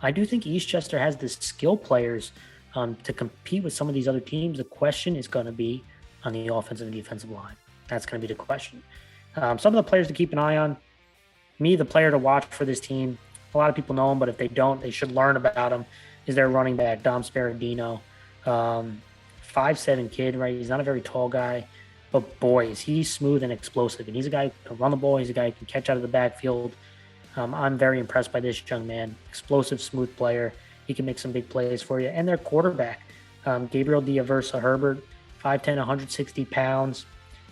I do think Eastchester has the skill players to compete with some of these other teams. The question is going to be on the offensive and defensive line. That's going to be the question. Some of the players to keep an eye on, the player to watch for this team, a lot of people know him, but if they don't, they should learn about him, is their running back, Dom Sparadino. 5'7" kid, right? He's not a very tall guy, but boy, is he smooth and explosive. And he's a guy who can run the ball. He's a guy who can catch out of the backfield. I'm very impressed by this young man. Explosive, smooth player. He can make some big plays for you. And their quarterback, Gabriel Diaversa Herbert, 5'10", 160 pounds.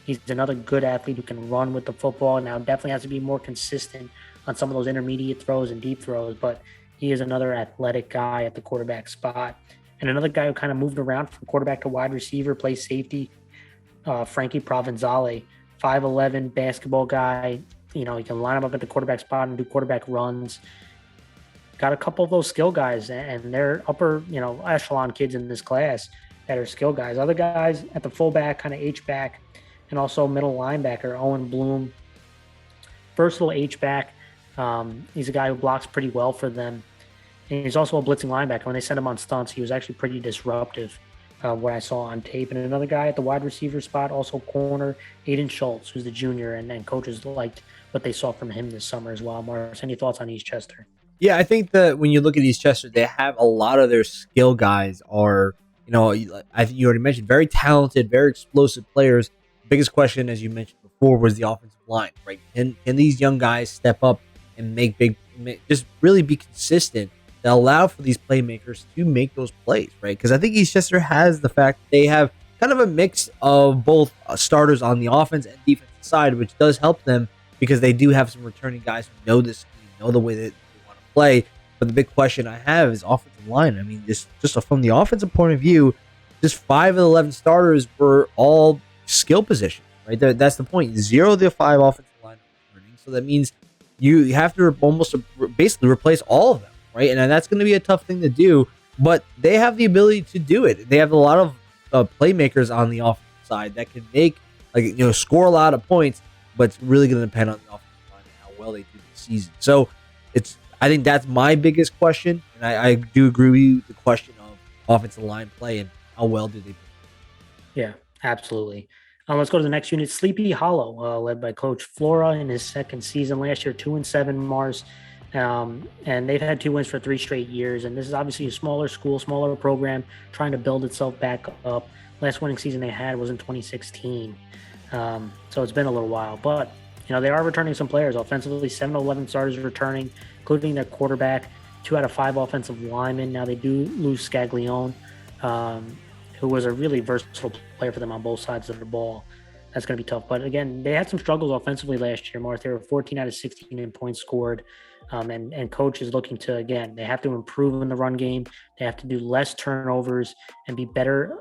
He's another good athlete who can run with the football. Now, definitely has to be more consistent on some of those intermediate throws and deep throws, but he is another athletic guy at the quarterback spot. And another guy who kind of moved around from quarterback to wide receiver, plays safety, Frankie Provenzale, 5'11", basketball guy. He can line him up at the quarterback spot and do quarterback runs. Got a couple of those skill guys, and they're upper, echelon kids in this class that are skill guys. Other guys at the fullback, kind of H-back, and also middle linebacker, Owen Bloom. Versatile H-back. He's a guy who blocks pretty well for them. And he's also a blitzing linebacker. When they sent him on stunts, he was actually pretty disruptive, what I saw on tape. And another guy at the wide receiver spot, also corner, Aiden Schultz, who's the junior, and coaches liked what they saw from him this summer as well. Mars, any thoughts on Eastchester? Yeah, I think that when you look at Eastchester, they have a lot of their skill guys are, I think you already mentioned, very talented, very explosive players. The biggest question, as you mentioned before, was the offensive line, right? Can these young guys step up and just really be consistent to allow for these playmakers to make those plays, right? Because I think Eastchester has the fact that they have kind of a mix of both starters on the offense and defensive side, which does help them because they do have some returning guys who know this scheme, know the way that they want to play. But the big question I have is offensive line. I mean, just from the offensive point of view, just 5 of the 11 starters were all skill positions, right? That's the point. 0 of the 5 offensive line returning. So that means you have to almost basically replace all of them, right? And that's going to be a tough thing to do, but they have the ability to do it. They have a lot of playmakers on the offensive side that can make, score a lot of points, but it's really going to depend on the offensive line and how well they do this season. So I think that's my biggest question, and I do agree with you, the question of offensive line play and how well do they play. Yeah, absolutely. Let's go to the next unit, Sleepy Hollow, led by Coach Flora in his second season last year, 2-7 Mars. And they've had 2 wins for 3 straight years. And this is obviously a smaller school, smaller program, trying to build itself back up. Last winning season they had was in 2016. So it's been a little while. But, they are returning some players. Offensively, 7 of 11 starters returning, including their quarterback, 2 out of 5 offensive linemen. Now they do lose Scaglione, who was a really versatile player for them on both sides of the ball. That's going to be tough. But again, they had some struggles offensively last year, Marth. They were 14 out of 16 in points scored. And coach is looking to, again, they have to improve in the run game. They have to do less turnovers and be better,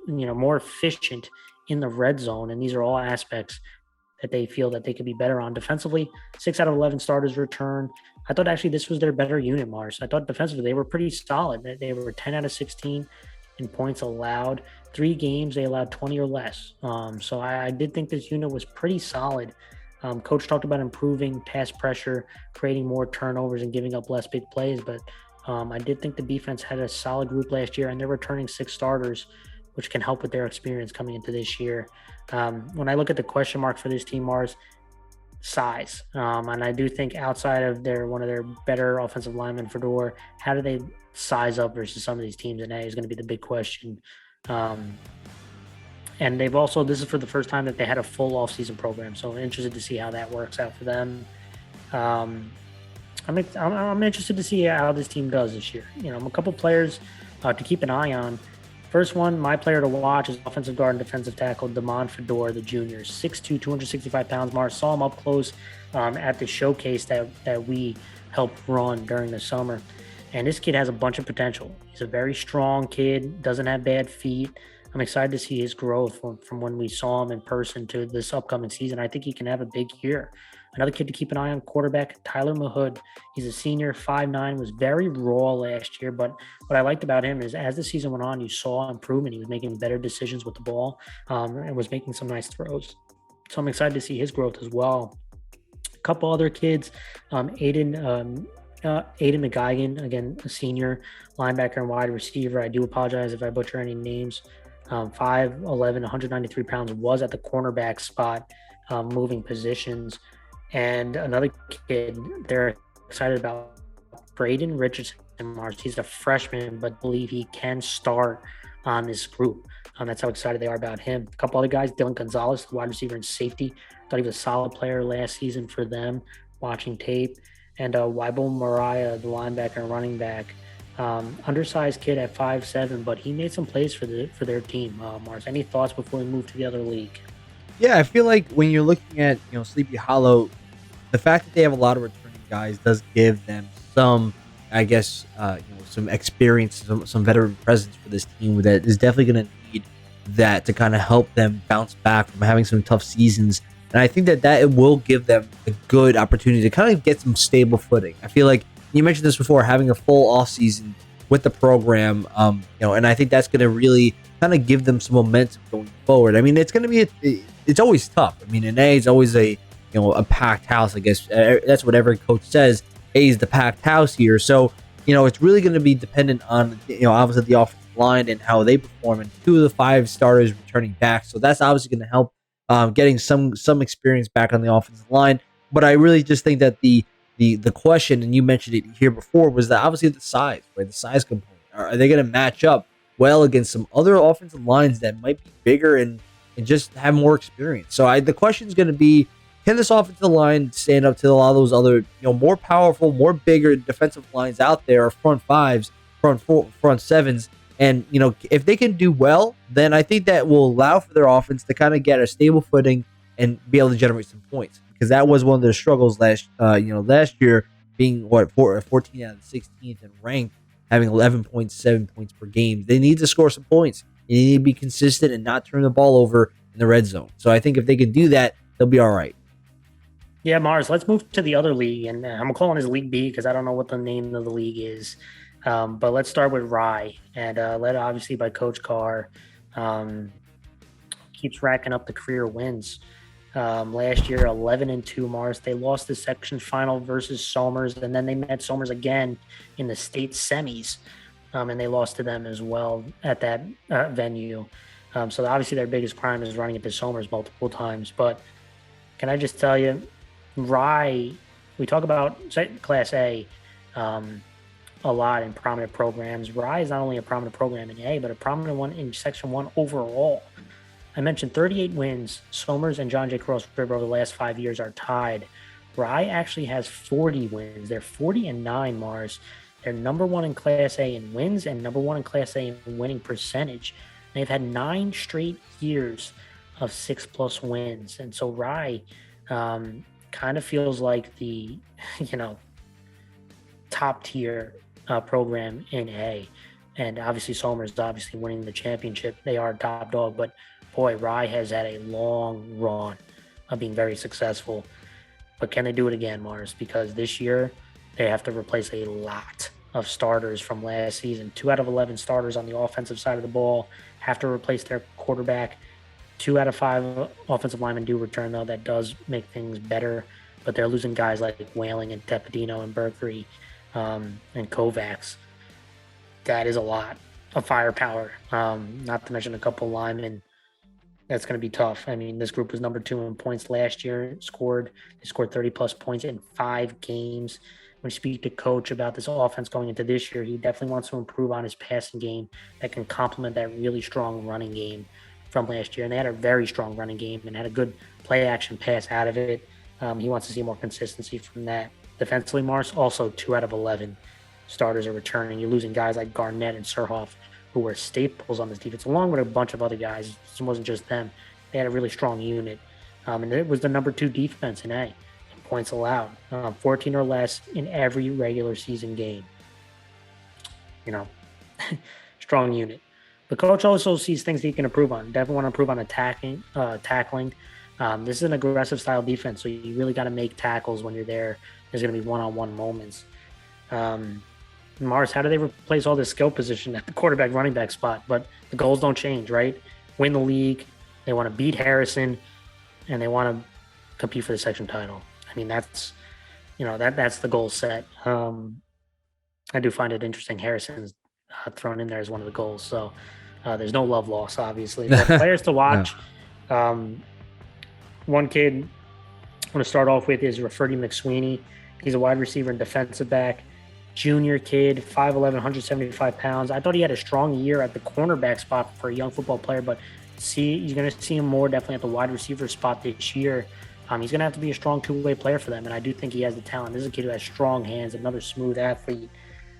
more efficient in the red zone. And these are all aspects that they feel that they could be better on. Defensively, 6 out of 11 starters return. I thought actually this was their better unit, Mars. I thought defensively they were pretty solid. They were 10 out of 16 in points allowed. 3 games they allowed 20 or less. So I did think this unit was pretty solid. Coach talked about improving pass pressure, creating more turnovers, and giving up less big plays. But I did think the defense had a solid group last year, and they're returning 6 starters, which can help with their experience coming into this year. When I look at the question mark for this team, Mars, size. And I do think outside of one of their better offensive linemen, Fedor, how do they size up versus some of these teams? And that is going to be the big question. And they've also, this is for the first time that they had a full off-season program. So I'm interested to see how that works out for them. I'm interested to see how this team does this year. A couple players to keep an eye on. First one, my player to watch is offensive guard and defensive tackle Damon Fedor, the junior, 6'2", 265 pounds. Mars saw him up close at the showcase that we helped run during the summer. And this kid has a bunch of potential. He's a very strong kid, doesn't have bad feet. I'm excited to see his growth from when we saw him in person to this upcoming season. I think he can have a big year. Another kid to keep an eye on, quarterback Tyler Mahood. He's a senior, 5'9", was very raw last year, but what I liked about him is as the season went on, you saw improvement. He was making better decisions with the ball and was making some nice throws. So I'm excited to see his growth as well. A couple other kids, Aiden McGuigan, again, a senior linebacker and wide receiver. I do apologize if I butcher any names. 5'11", 193 pounds, was at the cornerback spot, moving positions. And another kid they're excited about, Braden Richardson, Mars. He's a freshman, but believe he can start on this group. That's how excited they are about him. A couple other guys, Dylan Gonzalez, the wide receiver and safety. Thought he was a solid player last season for them, watching tape. And Weibel Mariah, the linebacker and running back. Undersized kid at 5'7", but he made some plays for their team. Mars, any thoughts before we move to the other league? Yeah, I feel like when you're looking at Sleepy Hollow, the fact that they have a lot of returning guys does give them some, I guess, some experience, some veteran presence for this team that is definitely going to need that to kind of help them bounce back from having some tough seasons. And I think that it will give them a good opportunity to kind of get some stable footing. I feel like you mentioned this before, having a full off season with the program, and I think that's going to really kind of give them some momentum going forward. I mean, it's going to be, it's always tough. I mean, an A is always a packed house, I guess. That's what every coach says. A is the packed house here. So, it's really going to be dependent on, obviously the offensive line and how they perform, and 2 of the 5 starters returning back. So that's obviously going to help getting some experience back on the offensive line. But I really just think that the question, and you mentioned it here before, was that obviously the size, right? The size component. Are they going to match up well against some other offensive lines that might be bigger and just have more experience? So the question is going to be, can this offensive line stand up to a lot of those other, more powerful, more bigger defensive lines out there, or front fives, front sevens? And, if they can do well, then I think that will allow for their offense to kind of get a stable footing and be able to generate some points. Because that was one of their struggles last year, being 14 out of 16th and ranked, having 11.7 points per game. They need to score some points. You need to be consistent and not turn the ball over in the red zone. So I think if they can do that, they'll be all right. Yeah, Mars, let's move to the other league. And I'm calling this League B because I don't know what the name of the league is. But let's start with Rye. And led obviously by Coach Carr. Keeps racking up the career wins. Last year, 11-2, Mars. They lost the section final versus Somers. And then they met Somers again in the state semis. And they lost to them as well at that venue. So obviously their biggest crime is running into Somers multiple times. But can I just tell you, Rye, we talk about Class A a lot in prominent programs. Rye is not only a prominent program in A, but a prominent one in Section 1 overall. I mentioned 38 wins. Somers and John J. Cross River over the last 5 years are tied. Rye actually has 40 wins. They're 40-9, Mars. They're number one in Class A in wins and number one in Class A in winning percentage. They've had 9 straight years of 6+ wins. And so Rye kind of feels like the, top tier program in A. And obviously Somers is obviously winning the championship. They are top dog, but boy, Rye has had a long run of being very successful. But can they do it again, Mars? Because this year they have to replace a lot of starters from last season. 2 out of 11 starters on the offensive side of the ball have to replace their quarterback. 2 out of 5 offensive linemen do return, though. That does make things better. But they're losing guys like Whaling and Tepedino and Berkery and Kovacs. That is a lot of firepower. Not to mention a couple linemen. That's going to be tough. I mean, this group was number 2 in points last year. They scored 30+ points in 5 games. When you speak to Coach about this offense going into this year, he definitely wants to improve on his passing game that can complement that really strong running game from last year. And they had a very strong running game and had a good play action pass out of it. He wants to see more consistency from that. Defensively, Mars, also 2 out of 11 starters are returning. You're losing guys like Garnett and Surhoff, who were staples on this defense, along with a bunch of other guys. It wasn't just them. They had a really strong unit. And it was the number 2 defense in A in points allowed. 14 or less in every regular season game. Strong unit. The coach also sees things that he can improve on. Definitely want to improve on tackling. This is an aggressive style defense, so you really got to make tackles when you're there. There's going to be one-on-one moments. Mars, how do they replace all this skill position at the quarterback running back spot? But the goals don't change, right? Win the league. They want to beat Harrison, and they want to compete for the section title. I mean, that's the goal set. I do find it interesting. Harrison's thrown in there as one of the goals. So there's no love loss, obviously. But players to watch. No. One kid I want to start off with is Rafferty McSweeney. He's a wide receiver and defensive back. Junior kid, 5'11", 175 pounds. I thought he had a strong year at the cornerback spot for a young football player, but you're going to see him more definitely at the wide receiver spot this year. He's going to have to be a strong two-way player for them, and I do think he has the talent. This is a kid who has strong hands, another smooth athlete.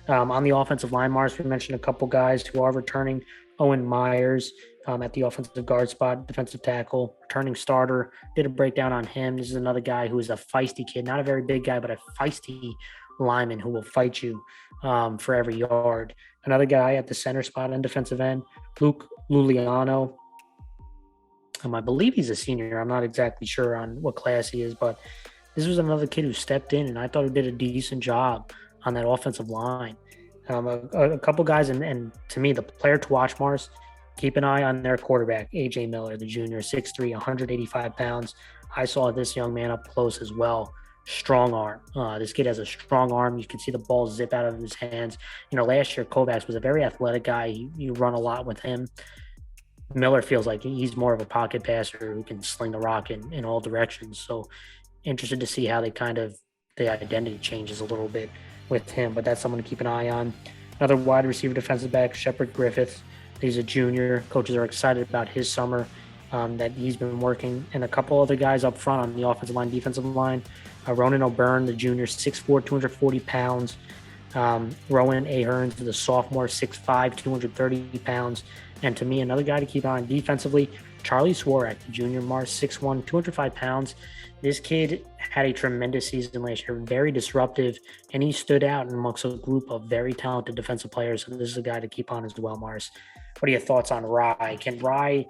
On the offensive line, Mars, we mentioned a couple guys who are returning. Owen Myers at the offensive guard spot, defensive tackle, returning starter. Did a breakdown on him. This is another guy who is a feisty kid, not a very big guy, but a feisty lineman who will fight you for every yard. Another guy at the center spot and defensive end, Luke Luliano. I believe he's a senior. I'm not exactly sure on what class he is, but this was another kid who stepped in, and I thought he did a decent job on that offensive line. A couple guys, and to me, the player to watch, Mars, keep an eye on their quarterback, A.J. Miller, the junior, 6'3", 185 pounds. I saw this young man up close as well. Strong arm. This kid has a strong arm. You can see the ball zip out of his hands. Last year, Kovacs was a very athletic guy. You run a lot with him. Miller feels like he's more of a pocket passer who can sling the rock in all directions. So interested to see how the identity changes a little bit with him, but that's someone to keep an eye on. Another wide receiver defensive back, Shepard Griffith. He's a junior. Coaches are excited about his summer that he's been working. And a couple other guys up front on the offensive line, defensive line. Ronan O'Byrne, the junior, 6'4", 240 pounds. Rowan Ahearns, the sophomore, 6'5", 230 pounds. And to me, another guy to keep an eye on defensively, Charlie Swarak, the junior, Mars, 6'1", 205 pounds. This kid had a tremendous season last year, very disruptive, and he stood out amongst a group of very talented defensive players. So this is a guy to keep on as well, Mars. What are your thoughts on Rye? Can Rye,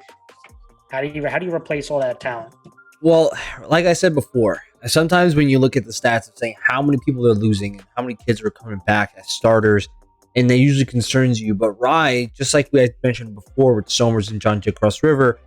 how do you replace all that talent? Well, like I said before, sometimes when you look at the stats of saying how many people they're losing and how many kids are coming back as starters, and that usually concerns you. But Rye, just like we had mentioned before with Somers and John Jay Cross River,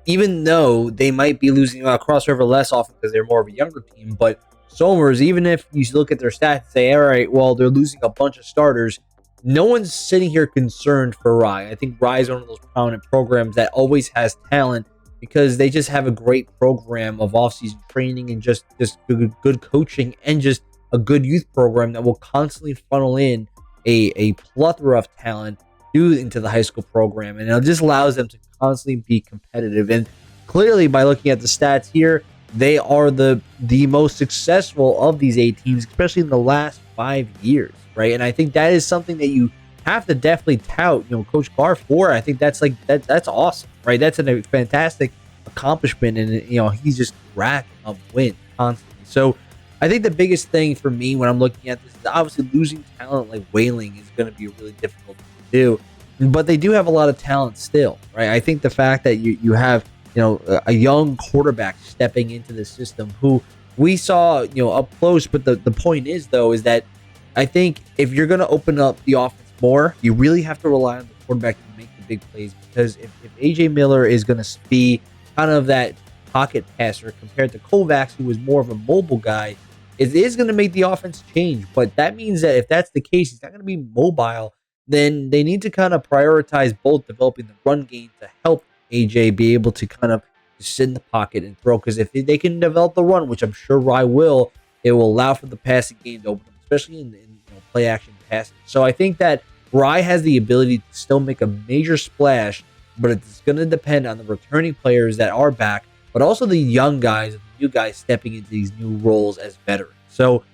even though they might be losing Cross River less often because they're more of a younger team, but Somers, even if you look at their stats and say, all right, well, they're losing a bunch of starters, no one's sitting here concerned for Rye. I think Rye is one of those prominent programs that always has talent because they just have a great program of offseason training and just good coaching and just a good youth program that will constantly funnel in a plethora of talent into the high school program. And it just allows them to constantly be competitive. And clearly, by looking at the stats here, they are the most successful of these 8 teams, especially in the last 5 years, right? And I think that is something that you have to definitely tout, Coach Carr for. I think that's that's awesome, right? That's a fantastic accomplishment, and he's just racking up wins constantly. So I think the biggest thing for me when I'm looking at this is obviously losing talent like Whaling is going to be really difficult to do, but they do have a lot of talent still, right? I think the fact that you have a young quarterback stepping into the system who we saw up close, but the point is though is that I think if you're going to open up the offense more, you really have to rely on the quarterback to make the big plays, because if AJ Miller is going to be kind of that pocket passer compared to Kovacs, who was more of a mobile guy, it is going to make the offense change. But that means that if that's the case, he's not going to be mobile. Then they need to kind of prioritize both developing the run game to help AJ be able to kind of sit in the pocket and throw. Because if they can develop the run, which I'm sure Rye will, it will allow for the passing game to open up, especially in play action passing. So I think that Rye has the ability to still make a major splash, but it's going to depend on the returning players that are back, but also the young guys and the new guys stepping into these new roles as veterans. So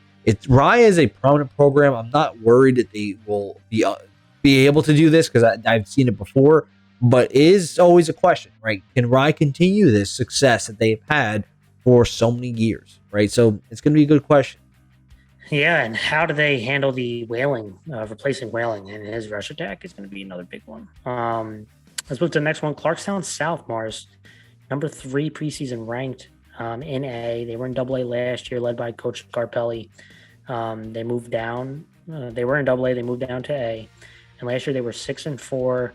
Rye is a prominent program. I'm not worried that they will be able to do this because I've seen it before, but it is always a question, right? Can Rye continue this success that they've had for so many years, right? So it's going to be a good question. Yeah, and how do they handle the Whaling, replacing Whaling, and his rush attack is going to be another big one. Let's move to the next one. Clarkstown South, Mars, number 3 preseason ranked in A. They were in AA last year, led by Coach Scarpelli. They moved down. They were in AA. They moved down to A, and last year they were 6-4.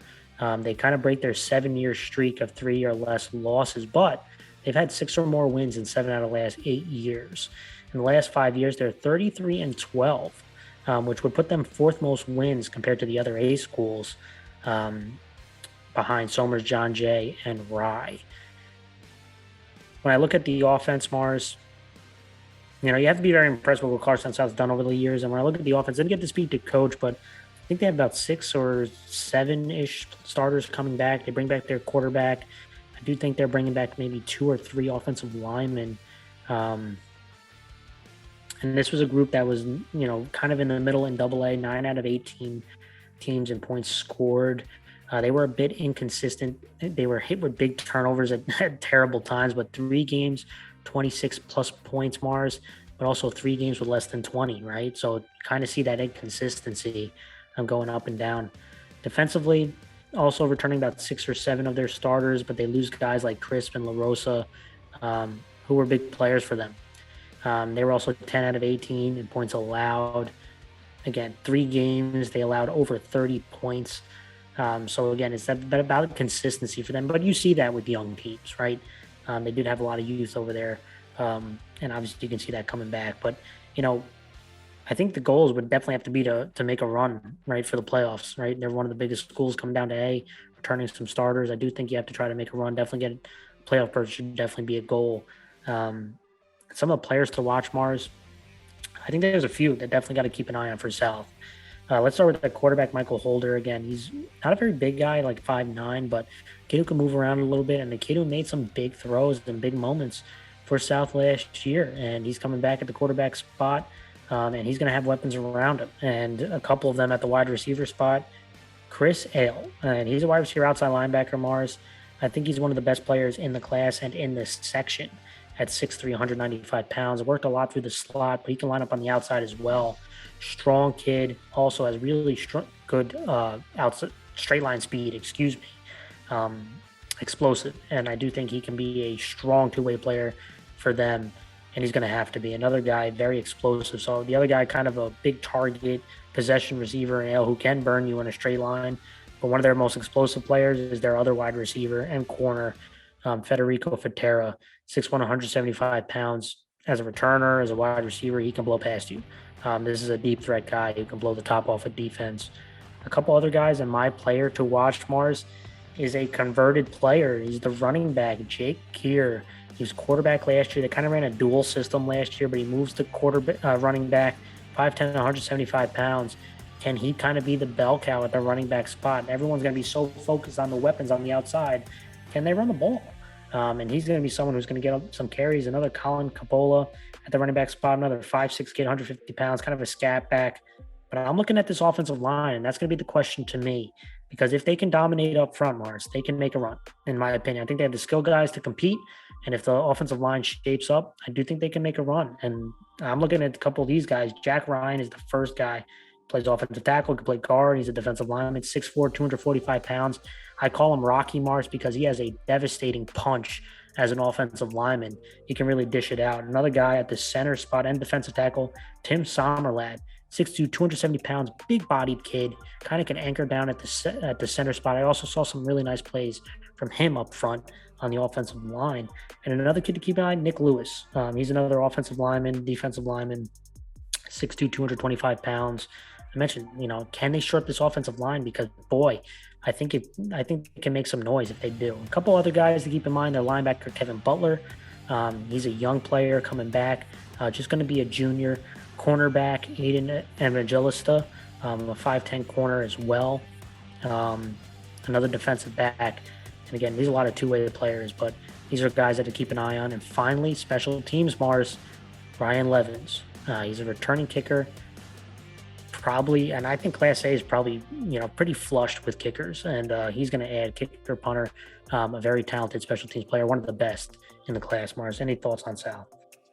They kind of break their 7-year streak of 3 or less losses, but they've had 6 or more wins in 7 out of the last 8 years. In the last 5 years, they're 33-12, which would put them 4th most wins compared to the other A schools, behind Somers, John Jay, and Rye. When I look at the offense, Mars, you have to be very impressed with what Clarkstown South has done over the years. And when I look at the offense, I didn't get to speak to coach, but I think they have about 6 or 7-ish starters coming back. They bring back their quarterback. I do think they're bringing back maybe 2 or 3 offensive linemen. And this was a group that was, kind of in the middle in AA, 9 out of 18 teams in points scored. They were a bit inconsistent. They were hit with big turnovers at terrible times, but 3 games, 26 plus points, Mars, but also 3 games with less than 20, right? So kind of see that inconsistency going up and down. Defensively, also returning about 6 or 7 of their starters, but they lose guys like Crisp and LaRosa, who were big players for them. They were also 10 out of 18 in points allowed. Again, 3 games, they allowed over 30 points. So again, it's about consistency for them. But you see that with young teams, right? They did have a lot of youth over there. And obviously you can see that coming back. But, I think the goals would definitely have to be to make a run, right, for the playoffs, right? They're one of the biggest schools coming down to A, returning some starters. I do think you have to try to make a run. Definitely get a playoff berth should definitely be a goal. Some of the players to watch, Mars, I think there's a few that definitely got to keep an eye on for South. Let's start with the quarterback, Michael Holder. Again, he's not a very big guy, like 5'9", but kid who can move around a little bit, and the kid who made some big throws and big moments for South last year. And he's coming back at the quarterback spot, and he's going to have weapons around him. And a couple of them at the wide receiver spot. Chris Ale, and he's a wide receiver outside linebacker, Mars. I think he's one of the best players in the class and in this section. At 6'3", 195 pounds. Worked a lot through the slot, but he can line up on the outside as well. Strong kid. Also has really good outside straight line speed, excuse me, explosive. And I do think he can be a strong two-way player for them. And he's going to have to be another guy, very explosive. So the other guy, kind of a big target, possession receiver, who can burn you in a straight line. But one of their most explosive players is their other wide receiver and corner, Federico Fatera, 6'1", 175 pounds. As a returner, as a wide receiver, he can blow past you. This is a deep threat guy who can blow the top off of defense. A couple other guys, and my player to watch, Mars, is a converted player. He's the running back, Jake Keir. He was quarterback last year. They kind of ran a dual system last year, but he moves to running back, 5'10", 175 pounds. Can he kind of be the bell cow at the running back spot? Everyone's going to be so focused on the weapons on the outside. Can they run the ball? And he's going to be someone who's going to get some carries. Another Colin Capola at the running back spot, another 5'6" kid, 150 pounds, kind of a scat back. But I'm looking at this offensive line, and that's going to be the question to me. Because if they can dominate up front, Mars, they can make a run, in my opinion. I think they have the skill guys to compete. And if the offensive line shapes up, I do think they can make a run. And I'm looking at a couple of these guys. Jack Ryan is the first guy. Plays offensive tackle, can play guard. He's a defensive lineman, 6'4", 245 pounds. I call him Rocky Mars because he has a devastating punch as an offensive lineman. He can really dish it out. Another guy at the center spot and defensive tackle, Tim Sommerlad, 6'2", 270 pounds, big-bodied kid, kind of can anchor down at the center spot. I also saw some really nice plays from him up front on the offensive line. And another kid to keep an eye on, Nick Lewis. He's another offensive lineman, defensive lineman, 6'2", 225 pounds. I mentioned, can they short this offensive line? Because, boy, I think it can make some noise if they do. A couple other guys to keep in mind, their linebacker, Kevin Butler. He's a young player coming back, just going to be a junior. Cornerback, Aiden Evangelista, a 5'10" corner as well. Another defensive back. And again, these are a lot of two-way players, but these are guys that to keep an eye on. And finally, special teams, Mars, Ryan Levins. He's a returning kicker. Probably, and I think Class A is probably, pretty flushed with kickers. And he's going to add kicker, punter, a very talented special teams player, one of the best in the class, Mars. Any thoughts on Sal?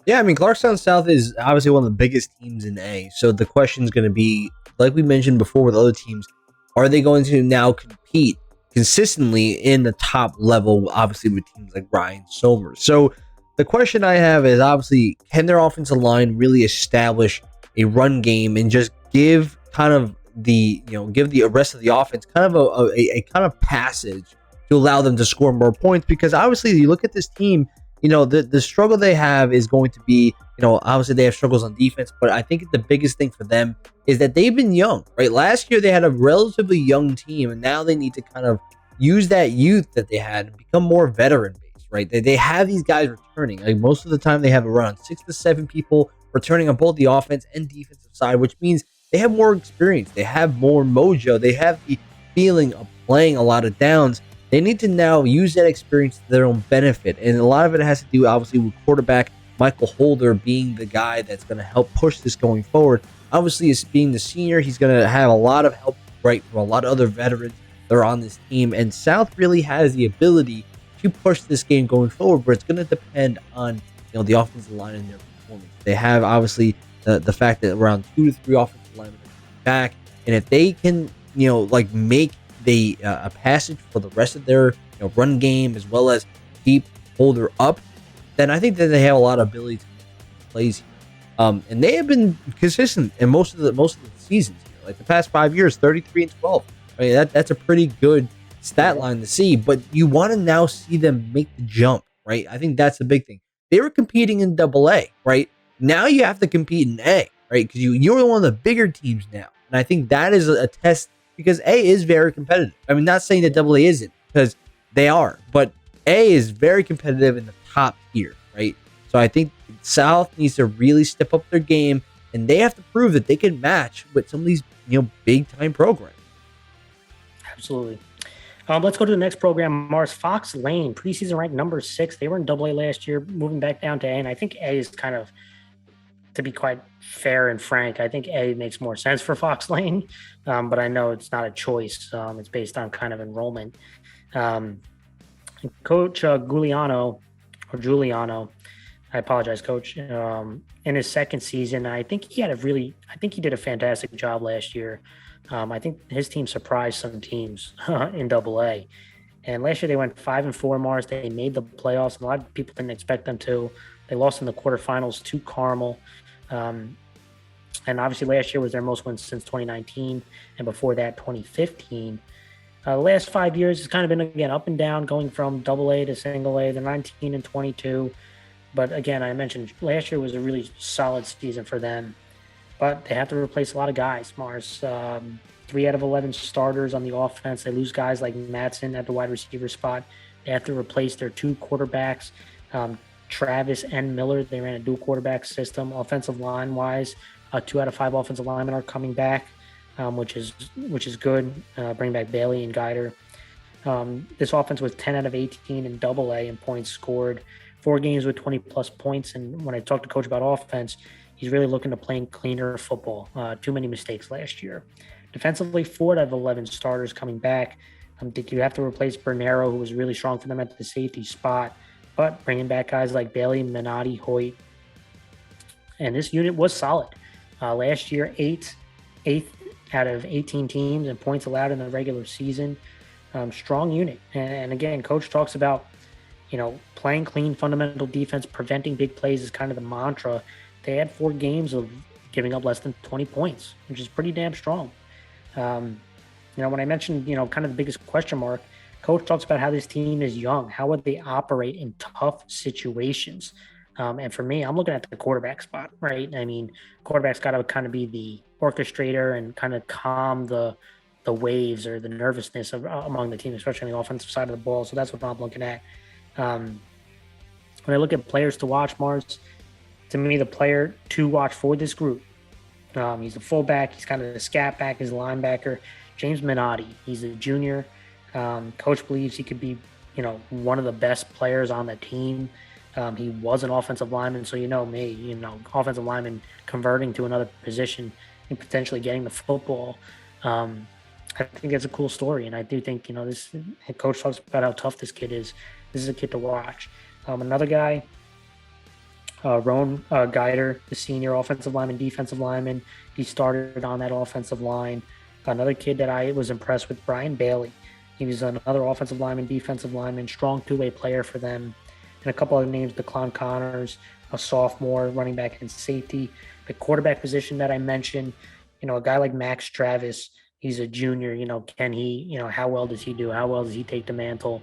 Yeah, I mean, Clarkstown South is obviously one of the biggest teams in A. So the question is going to be, like we mentioned before with other teams, are they going to now compete consistently in the top level, obviously with teams like Ryan Somers? So the question I have is, obviously, can their offensive line really establish a run game and just give kind of give the rest of the offense kind of a kind of passage to allow them to score more points? Because obviously, you look at this team, the struggle they have is going to be, obviously they have struggles on defense, but I think the biggest thing for them is that they've been young, right? Last year they had a relatively young team, and now they need to kind of use that youth that they had and become more veteran based, right? They have these guys returning. Like most of the time they have around 6 to 7 people returning on both the offense and defensive side, which means they have more experience. They have more mojo. They have the feeling of playing a lot of downs. They need to now use that experience to their own benefit. And a lot of it has to do, obviously, with quarterback Michael Holder being the guy that's going to help push this going forward. Obviously, as being the senior, he's going to have a lot of help, right, from a lot of other veterans that are on this team. And South really has the ability to push this game going forward, but it's going to depend on, the offensive line and their performance. They have, obviously, the fact that around 2 to 3 offensive linemen are back. And if they can, make a passage for the rest of their run game as well as keep Holder up, then I think that they have a lot of ability to make plays here. And they have been consistent in most of the seasons here. Like the past 5 years, 33-12. I mean, that's a pretty good stat line to see, but you want to now see them make the jump, right? I think that's the big thing. They were competing in AA, right? Now you have to compete in A, right? Because you're one of the bigger teams now. And I think that is a test, because A is very competitive. I mean, not saying that AA isn't, because they are, but A is very competitive in the top tier, right? So I think South needs to really step up their game, and they have to prove that they can match with some of these, big time programs. Absolutely. Let's go to the next program, Mars. Fox Lane, preseason ranked number 6. They were in AA last year, moving back down to A, and I think A is kind of, to be quite fair and frank, I think A makes more sense for Fox Lane, but I know it's not a choice. It's based on kind of enrollment. Coach Giuliano, I apologize, Coach. In his second season, I think he did a fantastic job last year. I think his team surprised some teams in Double A. And last year they went 5-4 Mars. They made the playoffs. And a lot of people didn't expect them to. They lost in the quarterfinals to Carmel. Um, and obviously last year was their most wins since 2019. And before that, 2015. The last 5 years has kind of been, again, up and down, going from Double A to Single A. They're 19 and 22. But again, I mentioned last year was a really solid season for them. But they have to replace a lot of guys, Mars. 3 out of 11 starters on the offense. They lose guys like Matson at the wide receiver spot. They have to replace their 2 quarterbacks, Travis and Miller. They ran a dual quarterback system. Offensive line wise, 2 out of 5 offensive linemen are coming back, which is good. Bring back Bailey and Guider. This offense was 10 out of 18 in Double A in points scored. 4 games with 20 plus points. And when I talked to Coach about offense, he's really looking to play cleaner football. Too many mistakes last year. Defensively, 4 out of 11 starters coming back. Did you have to replace Bernero, who was really strong for them at the safety spot, but bringing back guys like Bailey, Minotti, Hoyt. And this unit was solid. Last year, eighth out of 18 teams and points allowed in the regular season. Strong unit. And again, Coach talks about, playing clean, fundamental defense, preventing big plays is kind of the mantra. They had 4 games of giving up less than 20 points, which is pretty damn strong. When I mentioned, kind of the biggest question mark, Coach talks about how this team is young. How would they operate in tough situations? And for me, I'm looking at the quarterback spot, right? I mean, quarterback's got to kind of be the orchestrator and kind of calm the waves or the nervousness among the team, especially on the offensive side of the ball. So that's what I'm looking at. When I look at players to watch, Mars, to me, the player to watch for this group, he's a fullback. He's kind of the scat back, he's a linebacker. James Minotti, he's a junior. Coach believes he could be, one of the best players on the team. He was an offensive lineman, so me, offensive lineman converting to another position and potentially getting the football. I think that's a cool story, and I do think, this Coach talks about how tough this kid is. This is a kid to watch. Another guy, Roan Guider, the senior offensive lineman, defensive lineman. He started on that offensive line. Another kid that I was impressed with, Brian Bailey. He was another offensive lineman, defensive lineman, strong 2-way player for them. And a couple other names, DeClon Connors, a sophomore, running back and safety. The quarterback position that I mentioned, a guy like Max Travis, he's a junior. Can he, how well does he do? How well does he take the mantle?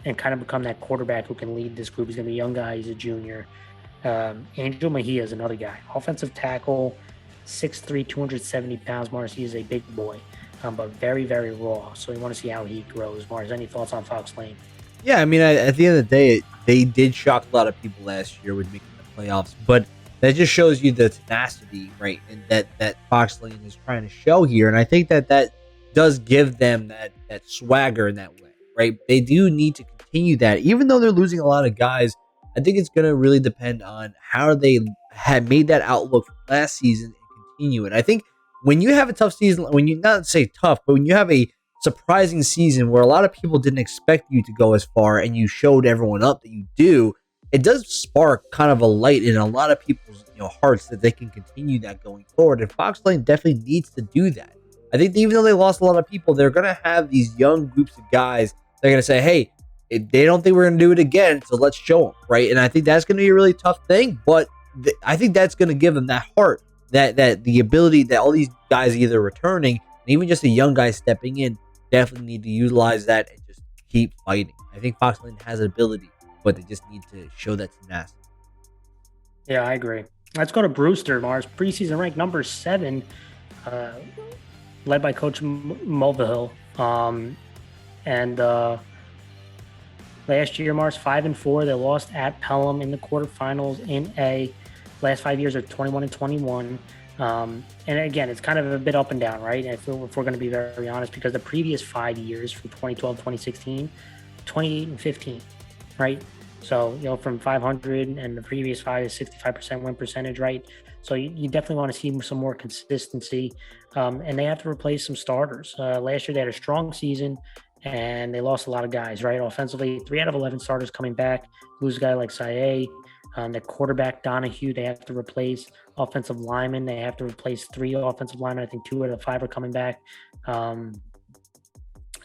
And kind of become that quarterback who can lead this group. He's going to be a young guy. He's a junior. Angel Mejia is another guy. Offensive tackle, 6'3", 270 pounds. Mars, he is a big boy, but very, very raw. So we want to see how he grows. Mars, any thoughts on Fox Lane? Yeah, I mean, at the end of the day, they did shock a lot of people last year with making the playoffs, but that just shows you the tenacity, right? And that Fox Lane is trying to show here. And I think that does give them that swagger in that way, right? They do need to continue that, even though they're losing a lot of guys. I think it's going to really depend on how they had made that outlook from last season and continue it. I think when you have a tough season, when you not say tough, but when you have a surprising season where a lot of people didn't expect you to go as far and you showed everyone up that you do, it does spark kind of a light in a lot of people's hearts that they can continue that going forward. And Fox Lane definitely needs to do that. I think even though they lost a lot of people, they're going to have these young groups of guys. They're going to say, hey, they don't think we're going to do it again, so let's show them, right? And I think that's going to be a really tough thing, but I think that's going to give them that heart, that the ability that all these guys either returning and even just a young guy stepping in definitely need to utilize that and just keep fighting. I think Fox Lane has an ability, but they just need to show that tenacity. Yeah, I agree. Let's go to Brewster, Mars. Preseason ranked number 7, led by Coach Mulvihill. Last year, Mars, 5-4. They lost at Pelham in the quarterfinals in A. Last 5 years are 21 and 21. And again, it's kind of a bit up and down, right? If we're going to be very honest, because the previous 5 years from 2012, 2016, 28 and 15, right? So, from 500 and the previous 5 is 65% win percentage, right? So you definitely want to see some more consistency. And they have to replace some starters. Last year, they had a strong season. and they lost a lot of guys, right? Offensively, 3 out of 11 starters coming back. Lose a guy like Saye. The quarterback, Donahue, they have to replace. Offensive linemen, they have to replace 3 offensive linemen. I think 2 out of the 5 are coming back.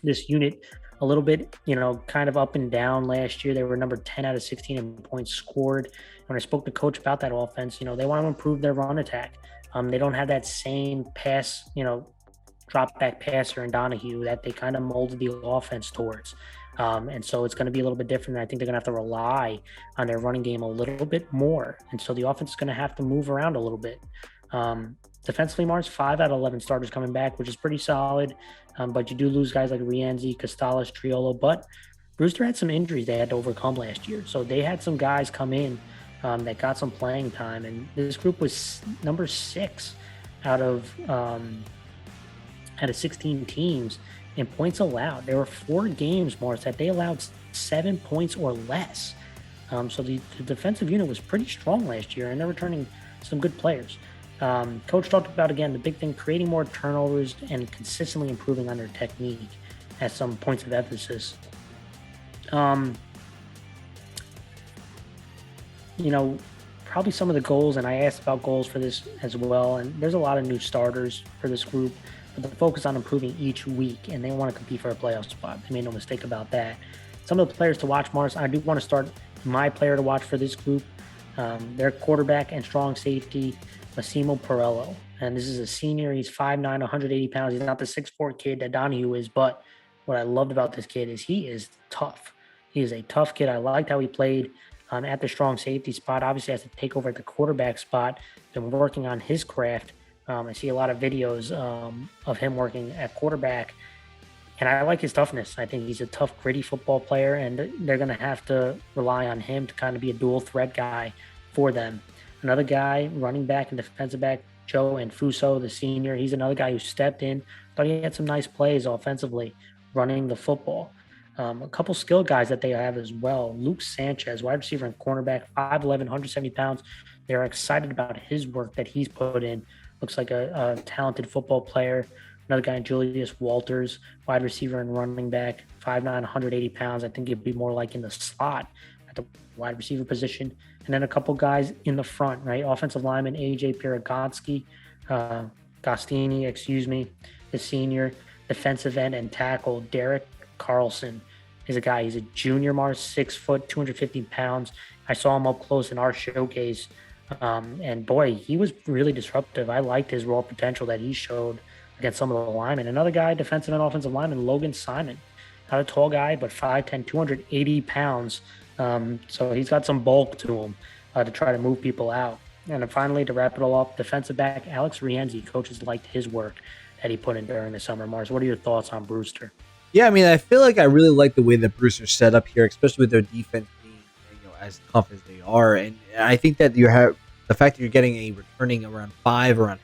This unit, a little bit, kind of up and down last year. They were number 10 out of 16 in points scored. When I spoke to coach about that offense, they want to improve their run attack. They don't have that same pass, drop back passer in Donahue that they kind of molded the offense towards. And so it's going to be a little bit different. I think they're going to have to rely on their running game a little bit more. And so the offense is going to have to move around a little bit. Defensively, Mars, 5 out of 11 starters coming back, which is pretty solid. But you do lose guys like Rienzi, Costales, Triolo. But Brewster had some injuries they had to overcome last year. So they had some guys come in that got some playing time. And this group was number 6 out of 16 teams in points allowed. There were 4 games, Morris, that they allowed 7 points or less. So the defensive unit was pretty strong last year, and they're returning some good players. Coach talked about, again, the big thing, creating more turnovers and consistently improving on their technique as some points of emphasis. Probably some of the goals, and I asked about goals for this as well, and there's a lot of new starters for this group, but the focus on improving each week, and they want to compete for a playoff spot. They made no mistake about that. Some of the players to watch, Mars, I do want to start my player to watch for this group. Their quarterback and strong safety, Massimo Perello. And this is a senior. He's 5'9", 180 pounds. He's not the 6'4" kid that Donahue is, but what I loved about this kid is he is tough. He is a tough kid. I liked how he played at the strong safety spot. Obviously has to take over at the quarterback spot. Been working on his craft. I see a lot of videos of him working at quarterback, and I like his toughness. I think he's a tough, gritty football player, and they're going to have to rely on him to kind of be a dual threat guy for them. Another guy, running back and defensive back, Joe Anfuso, the senior. He's another guy who stepped in. Thought he had some nice plays offensively, running the football. A couple skilled guys that they have as well. Luke Sanchez, wide receiver and cornerback, 5'11", 170 pounds. They're excited about his work that he's put in. Looks like a talented football player. Another guy, Julius Walters, wide receiver and running back, 5'9", 180 pounds. I think he'd be more like in the slot at the wide receiver position. And then a couple guys in the front, right? Offensive lineman, AJ Pierogotsky, Gostini, the senior. Defensive end and tackle, Derek Carlson is a guy. He's a junior, Mars, 6 foot, 250 pounds. I saw him up close in our showcase. And boy, he was really disruptive. I liked his raw potential that he showed against some of the linemen. Another guy, defensive and offensive lineman, Logan Simon. Not a tall guy, but 5'10", 280 pounds. So he's got some bulk to him to try to move people out. And then finally, to wrap it all up, defensive back Alex Rienzi. Coaches liked his work that he put in during the summer. Mars, what are your thoughts on Brewster? Yeah, I mean, I feel like I really like the way that Brewster's set up here, especially with their defense being as tough as they are. And I think that you have the fact that you're getting a returning around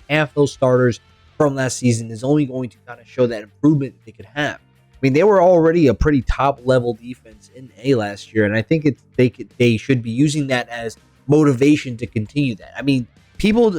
half those starters from last season is only going to kind of show that improvement that they could have. I mean, they were already a pretty top level defense in A last year, and I think they should be using that as motivation to continue that. I mean, people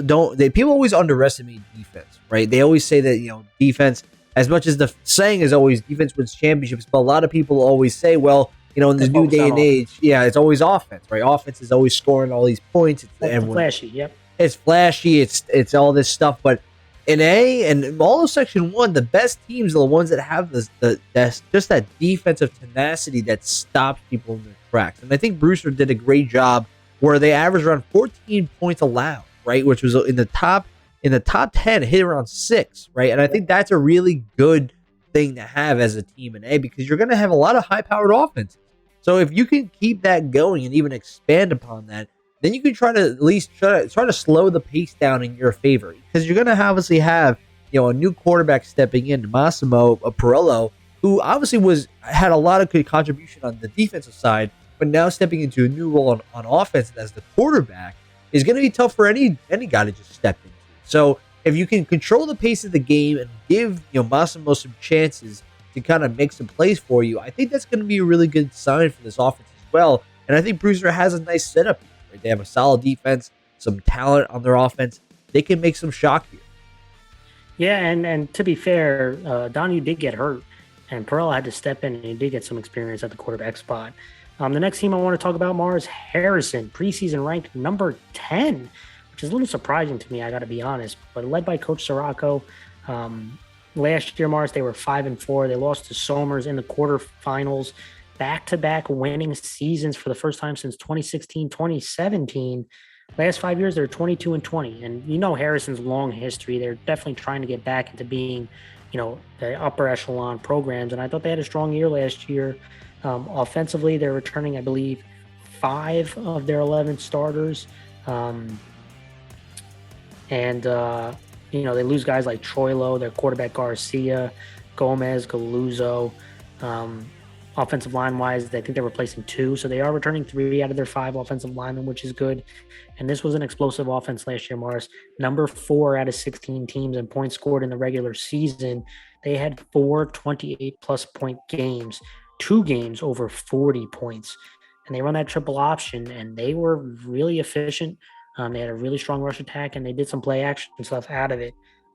always underestimate defense, right? They always say that defense, as much as the saying is always defense wins championships, but a lot of people always say, well, in this new day and age, it's always offense, right? Offense is always scoring all these points. It's flashy, yep. It's flashy. It's all this stuff, but in A and all of Section 1, the best teams are the ones that have just that defensive tenacity that stops people in their tracks. And I think Brewster did a great job where they averaged around 14 points allowed, right? Which was in the top 10, hit around 6, right? And I think that's a really good thing to have as a team in A because you're going to have a lot of high-powered offenses. So if you can keep that going and even expand upon that, then you can try to at least try to slow the pace down in your favor because you're going to obviously have a new quarterback stepping in, Massimo Perello, who obviously had a lot of good contribution on the defensive side, but now stepping into a new role on offense as the quarterback is going to be tough for any guy to just step into. So if you can control the pace of the game and give Massimo some chances to kind of make some plays for you, I think that's going to be a really good sign for this offense as well. And I think Brewster has a nice setup here. Right? They have a solid defense, some talent on their offense. They can make some shock here. Yeah, and to be fair, Donahue did get hurt. and Perella had to step in, and he did get some experience at the quarterback spot. The next team I want to talk about, Mars, Harrison, preseason ranked number 10, which is a little surprising to me, I got to be honest, but led by Coach Sirocco. Last year, Mars, they were 5-4. They lost to Somers in the quarterfinals, back-to-back winning seasons for the first time since 2016, 2017. Last 5 years, they're 22-20. And you know Harrison's long history. They're definitely trying to get back into being, the upper echelon programs. And I thought they had a strong year last year. Offensively, they're returning, I believe, 5 of their 11 starters. They lose guys like Troilo, their quarterback Garcia, Gomez, Galuzzo. Offensive line-wise, I think they're replacing 2. So they are returning 3 out of their 5 offensive linemen, which is good. And this was an explosive offense last year, Mars. Number 4 out of 16 teams in points scored in the regular season. They had 4 28-plus point games, 2 games over 40 points. And they run that triple option, and they were really efficient. They had a really strong rush attack, and they did some play action stuff out of it.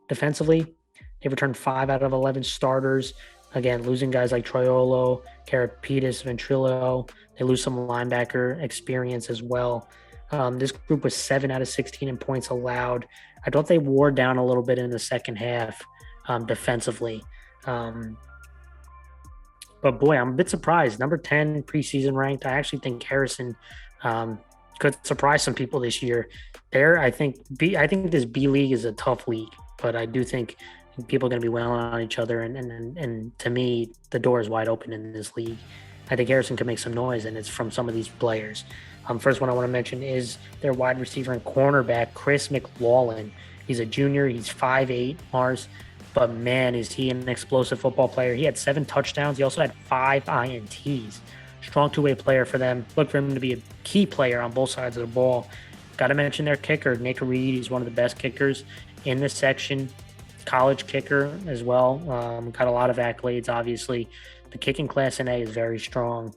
Defensively, they returned 5 out of 11 starters. Again, losing guys like Troiolo, Carapitas, Ventrilo. They lose some linebacker experience as well. This group was 7 out of 16 in points allowed. I thought they wore down a little bit in the second half defensively. But boy, I'm a bit surprised. Number 10 preseason ranked. I actually think Harrison could surprise some people this year. I think this B League is a tough league, but I do think people are going to be well on each other. And to me, the door is wide open in this league. I think Harrison could make some noise, and it's from some of these players. First one I want to mention is their wide receiver and cornerback, Chris McLaughlin. He's a junior. He's 5'8", Mars. But, man, is he an explosive football player. He had 7 touchdowns. He also had 5 INTs. Strong two-way player for them. Look for him to be a key player on both sides of the ball. Got to mention their kicker, Nick Reed. He's one of the best kickers in this section. College kicker as well. Got a lot of accolades, obviously. The kicking class in A is very strong.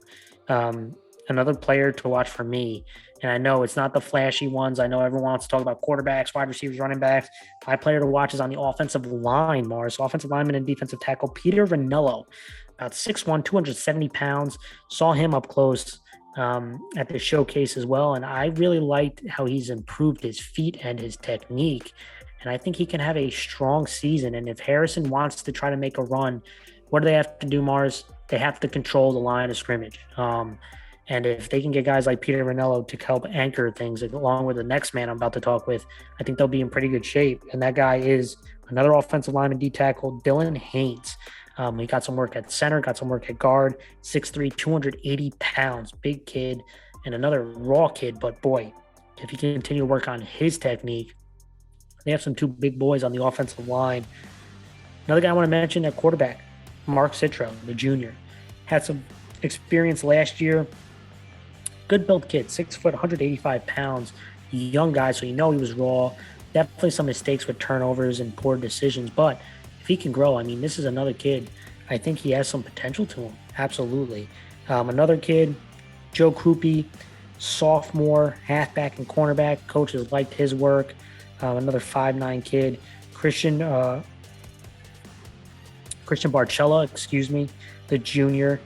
Another player to watch for me, and I know it's not the flashy ones. I know everyone wants to talk about quarterbacks, wide receivers, running backs. My player to watch is on the offensive line, Mars. Offensive lineman and defensive tackle, Peter Ranello. About 6'1", 270 pounds. Saw him up close at the showcase as well, and I really liked how he's improved his feet and his technique, and I think he can have a strong season. And if Harrison wants to try to make a run, what do they have to do, Mars? They have to control the line of scrimmage. And if they can get guys like Peter Ranello to help anchor things, along with the next man I'm about to talk with, I think they'll be in pretty good shape. And that guy is another offensive lineman D tackle, Dylan Haynes. He got some work at center, got some work at guard, 6'3", 280 pounds, big kid, and another raw kid. But boy, if he can continue to work on his technique, they have some 2 big boys on the offensive line. Another guy I want to mention, their quarterback, Mark Citro, the junior. Had some experience last year. Good built kid, 6 foot, 185 pounds, young guy, so you know he was raw. Definitely some mistakes with turnovers and poor decisions, but if he can grow, I mean, this is another kid. I think he has some potential to him, absolutely. Another kid, Joe Krupe, sophomore, halfback and cornerback. Coaches liked his work. Another 5'9" kid, Christian Barcella, the junior.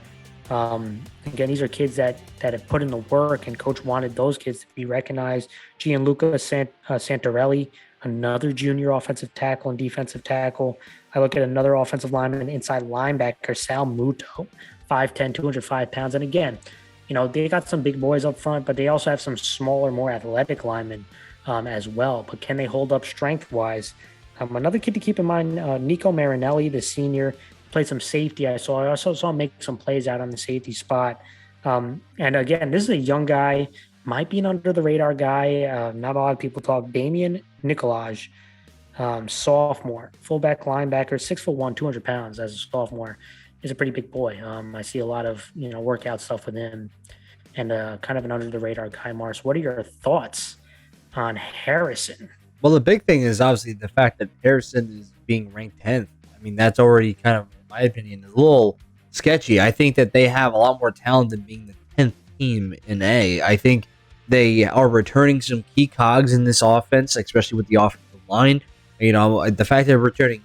Again, these are kids that have put in the work, and coach wanted those kids to be recognized. Gianluca Santarelli, another junior offensive tackle and defensive tackle. I look at another offensive lineman, inside linebacker, Sal Muto, 5'10", 205 pounds. And again, they got some big boys up front, but they also have some smaller, more athletic linemen as well. But can they hold up strength-wise? Another kid to keep in mind, Nico Marinelli, the senior, played some safety. I also saw him make some plays out on the safety spot. And again, this is a young guy, might be an under-the-radar guy. Not a lot of people talk. Damian Nicolaj, sophomore, fullback linebacker, 6'1", 200 pounds as a sophomore. He's a pretty big boy. I see a lot of workout stuff with him, and kind of an under-the-radar guy. Mars, what are your thoughts on Harrison? Well, the big thing is obviously the fact that Harrison is being ranked 10th. I mean, that's already kind of, in my opinion, a little sketchy. I think that they have a lot more talent than being the 10th team in A. I think they are returning some key cogs in this offense, especially with the offensive line. The fact that they're returning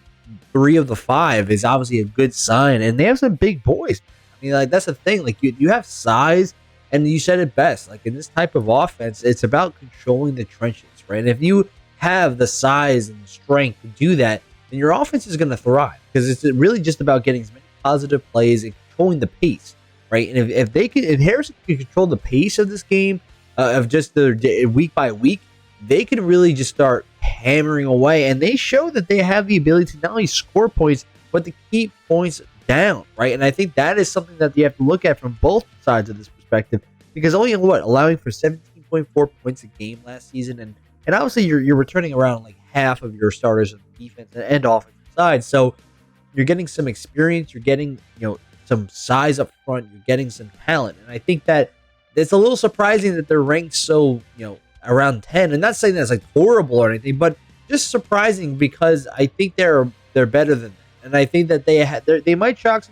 3 of the 5 is obviously a good sign, and they have some big boys. I mean, like, that's the thing. Like, you have size, and you said it best. Like, in this type of offense, it's about controlling the trenches, right? And if you have the size and strength to do that, then your offense is going to thrive, because it's really just about getting as many positive plays and controlling the pace, right? And if Harrison can control the pace of this game, of just the week by week, they can really just start hammering away, and they show that they have the ability to not only score points but to keep points down, right? And I think that is something that you have to look at from both sides of this perspective, because only allowing for 17.4 points a game last season, and obviously you're returning around like half of your starters on the defense and offensive side, so you're getting some experience, you're getting some size up front, you're getting some talent, and I think that it's a little surprising that they're ranked so around 10, and not saying that's like horrible or anything, but just surprising, because I think they're better than that, and I think that they might shock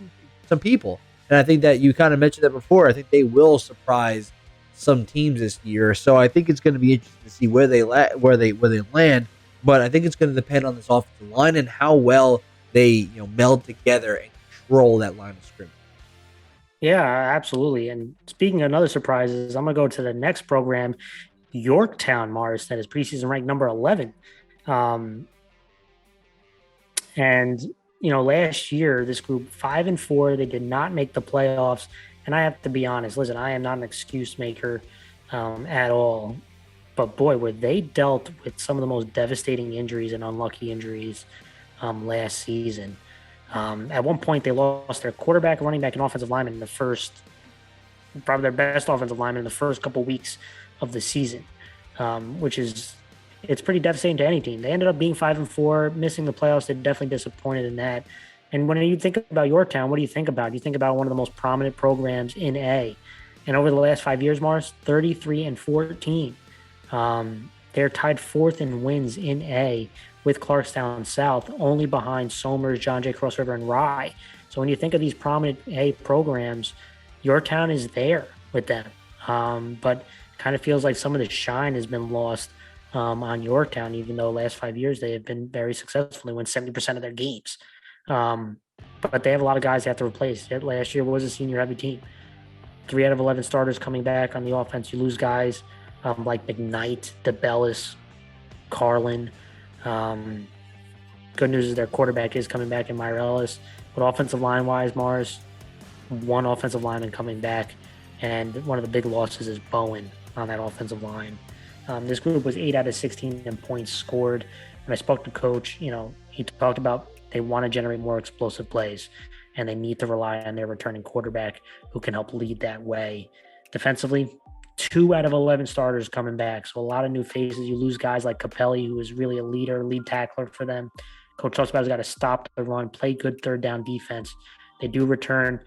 some people, and I think that you kind of mentioned that before. I think they will surprise some teams this year, so I think it's going to be interesting to see where they land. But I think it's going to depend on this offensive line and how well they meld together and control that line of scrimmage. Yeah, absolutely. And speaking of another surprises, I'm going to go to the next program, Yorktown, Mars, that is preseason ranked number 11. And last year, this group 5-4, they did not make the playoffs. And I have to be honest, listen, I am not an excuse maker at all. But boy, were they dealt with some of the most devastating injuries and unlucky injuries last season. At one point, they lost their quarterback, running back, and offensive lineman in the first, probably their best offensive lineman in the first couple weeks of the season, it's pretty devastating to any team. They ended up being 5-4, missing the playoffs. They're definitely disappointed in that. And when you think about Yorktown, what do you think about? You think about one of the most prominent programs in A. And over the last 5 years, Mars, 33-14. They're tied fourth in wins in A with Clarkstown South, only behind Somers, John Jay, Cross River, and Rye. So when you think of these prominent A programs, Yorktown is there with them. But kind of feels like some of the shine has been lost on Yorktown, even though last 5 years they have been very successful. They win 70% of their games. But they have a lot of guys they have to replace. Last year was a senior-heavy team. 3 out of 11 starters coming back on the offense. You lose guys like McKnight, DeBellis, Carlin. Good news is their quarterback is coming back in Myrelis. But offensive line-wise, Mars, 1 offensive lineman coming back, and one of the big losses is Bowen on that offensive line. This group was 8 out of 16 in points scored. When I spoke to Coach, he talked about they want to generate more explosive plays, and they need to rely on their returning quarterback who can help lead that way. Defensively, 2 out of 11 starters coming back, so a lot of new faces. You lose guys like Capelli, who is really a lead tackler for them. Coach talks about has got to stop the run, play good third down defense. They do return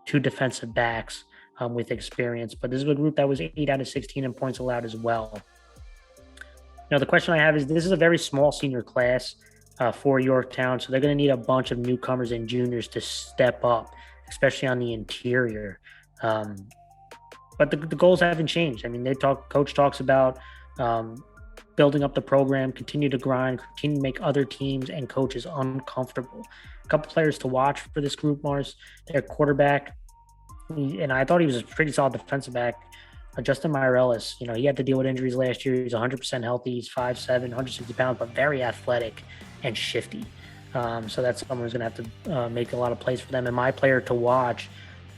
2 defensive backs with experience, but this is a group that was 8 out of 16 in points allowed as well. Now, the question I have is, this is a very small senior class for Yorktown, so they're going to need a bunch of newcomers and juniors to step up, especially on the interior. But the goals haven't changed. I mean, Coach talks about building up the program, continue to grind, continue to make other teams and coaches uncomfortable. A couple players to watch for this group, Mars. Their quarterback, and I thought he was a pretty solid defensive back, Justin Myrelis. He had to deal with injuries last year. He's 100% healthy. He's 5'7", 160 pounds, but very athletic and shifty. So that's someone who's going to have to make a lot of plays for them. And my player to watch,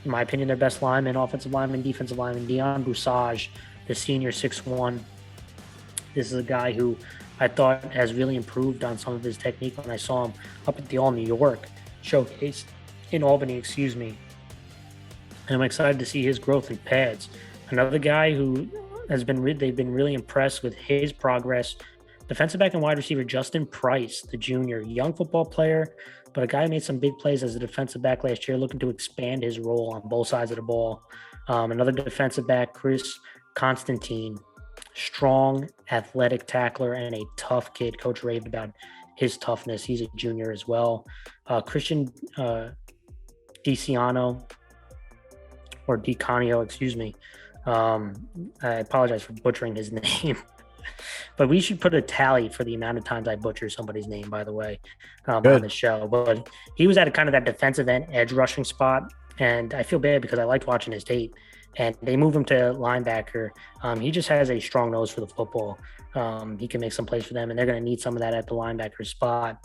in my opinion, their best lineman, offensive lineman, defensive lineman, Dion Boussage, the senior, 6'1". This is a guy who I thought has really improved on some of his technique when I saw him up at the All New York showcase in Albany, And I'm excited to see his growth in pads. Another guy who they've been really impressed with his progress, defensive back and wide receiver Justin Price, the junior, young football player, but a guy who made some big plays as a defensive back last year, looking to expand his role on both sides of the ball. Another defensive back, Chris Constantine, strong, athletic tackler and a tough kid. Coach raved about his toughness. He's a junior as well. Christian DiCanio, or DiCanio, excuse me. I apologize for butchering his name. But we should put a tally for the amount of times I butcher somebody's name, by the way, on Good. the show. But he was at a kind of that defensive end edge rushing spot. And I feel bad because I liked watching his tape. And they move him to linebacker. He just has a strong nose for the football. He can make some plays for them, and they're going to need some of that at the linebacker spot.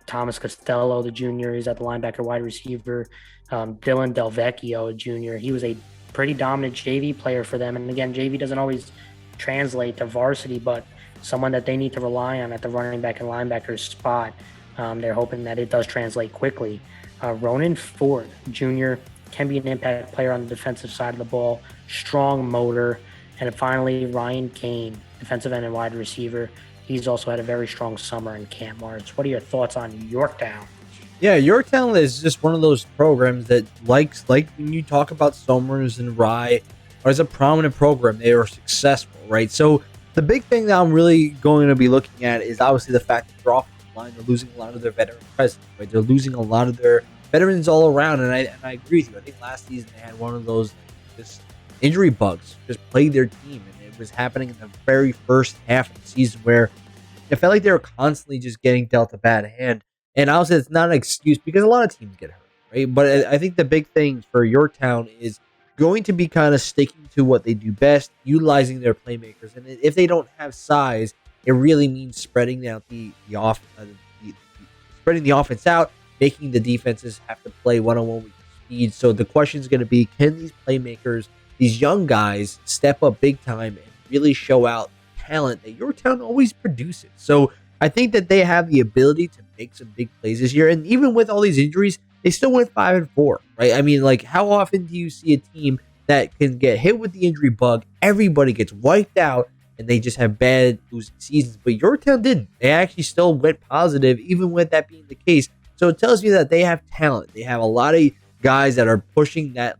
Thomas Costello, the junior, is at the linebacker wide receiver. Dylan Delvecchio, junior, he was a pretty dominant JV player for them. And again, JV doesn't always translate to varsity, but someone that they need to rely on at the running back and linebacker spot. They're hoping that it does translate quickly. Ronan Ford, junior, can be an impact player on the defensive side of the ball, strong motor. And finally, Ryan Kane, defensive end and wide receiver. He's also had a very strong summer in Camp March. What are your thoughts on Yorktown? Yeah, Yorktown is just one of those programs that likes, like when you talk about Somers and Rye, as a prominent program, they are successful, right? So the big thing that I'm really going to be looking at is obviously the fact that their offensive line, they're losing a lot of their veteran presence, right? They're losing a lot of their veterans all around, and I agree with you. I think last season they had one of those just injury bugs just plagued their team, and it was happening in the very first half of the season where it felt like they were constantly just getting dealt a bad hand. And obviously, it's not an excuse because a lot of teams get hurt, right? But I think the big thing for Yorktown is going to be kind of sticking to what they do best, utilizing their playmakers. And if they don't have size, it really means spreading out spreading the offense out, making the defenses have to play one-on-one with speed. So the question is going to be, can these playmakers, these young guys, step up big time and really show out talent that Yorktown always produces? So I think that they have the ability to make some big plays this year. And even with all these injuries, they still went 5-4, right? I mean, like, how often do you see a team that can get hit with the injury bug, everybody gets wiped out, and they just have bad losing seasons? But Yorktown didn't. They actually still went positive, even with that being the case. So it tells you that they have talent. They have a lot of guys that are pushing that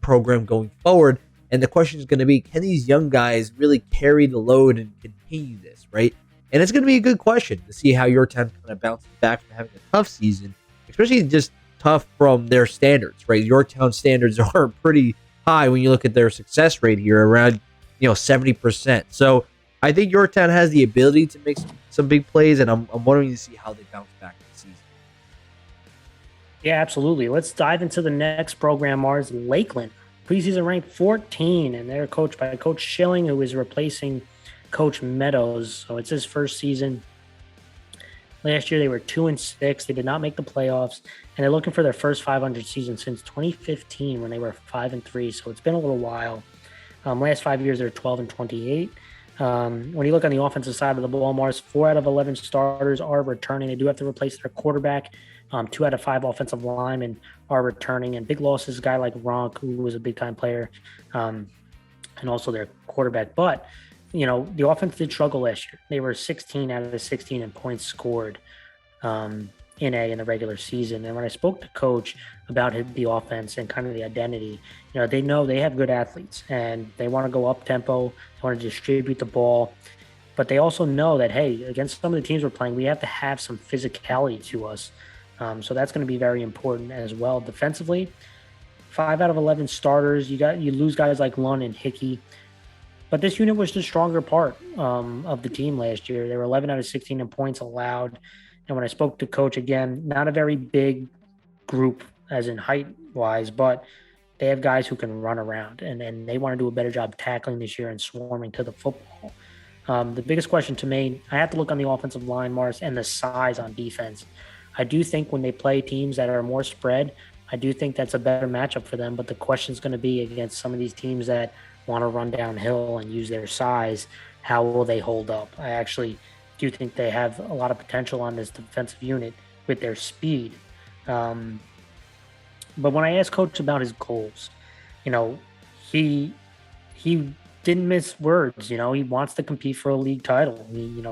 program going forward. And the question is going to be, can these young guys really carry the load and continue this, right? And it's going to be a good question to see how Yorktown kind of bounces back from having a tough season, especially just tough from their standards, right? Yorktown standards are pretty high when you look at their success rate here, around 70%. So I think Yorktown has the ability to make some big plays, and I'm wondering to see how they bounce back this season. Yeah, absolutely. Let's dive into the next program, Mars. Lakeland, preseason ranked 14, and they're coached by Coach Schilling, who is replacing Coach Meadows. So it's his first season. Last year they were 2-6. They did not make the playoffs, and they're looking for their first 500 season since 2015 when they were 5-3. So it's been a little while. Last 5 years they're 12-28. When you look on the offensive side of the ball, Mars, 4 out of 11 starters are returning. They do have to replace their quarterback. 2 out of 5 offensive linemen are returning, and big losses, a guy like Ronk, who was a big-time player, and also their quarterback. But the offense did struggle last year. They were 16 out of the 16 in points scored in the regular season. And when I spoke to Coach about the offense and kind of the identity, they know they have good athletes and they want to go up tempo. They want to distribute the ball. But they also know that, hey, against some of the teams we're playing, we have to have some physicality to us. So that's going to be very important as well. Defensively, 5 out of 11 starters. You lose guys like Lund and Hickey. But this unit was the stronger part of the team last year. They were 11 out of 16 in points allowed. And when I spoke to Coach, again, not a very big group as in height-wise, but they have guys who can run around. And they want to do a better job tackling this year and swarming to the football. The biggest question to me, I have to look on the offensive line, Mars, and the size on defense. I do think when they play teams that are more spread, I do think that's a better matchup for them. But the question is going to be against some of these teams that want to run downhill and use their size, how will they hold up? I actually do think they have a lot of potential on this defensive unit with their speed. But when I asked Coach about his goals, he didn't miss words. He wants to compete for a league title.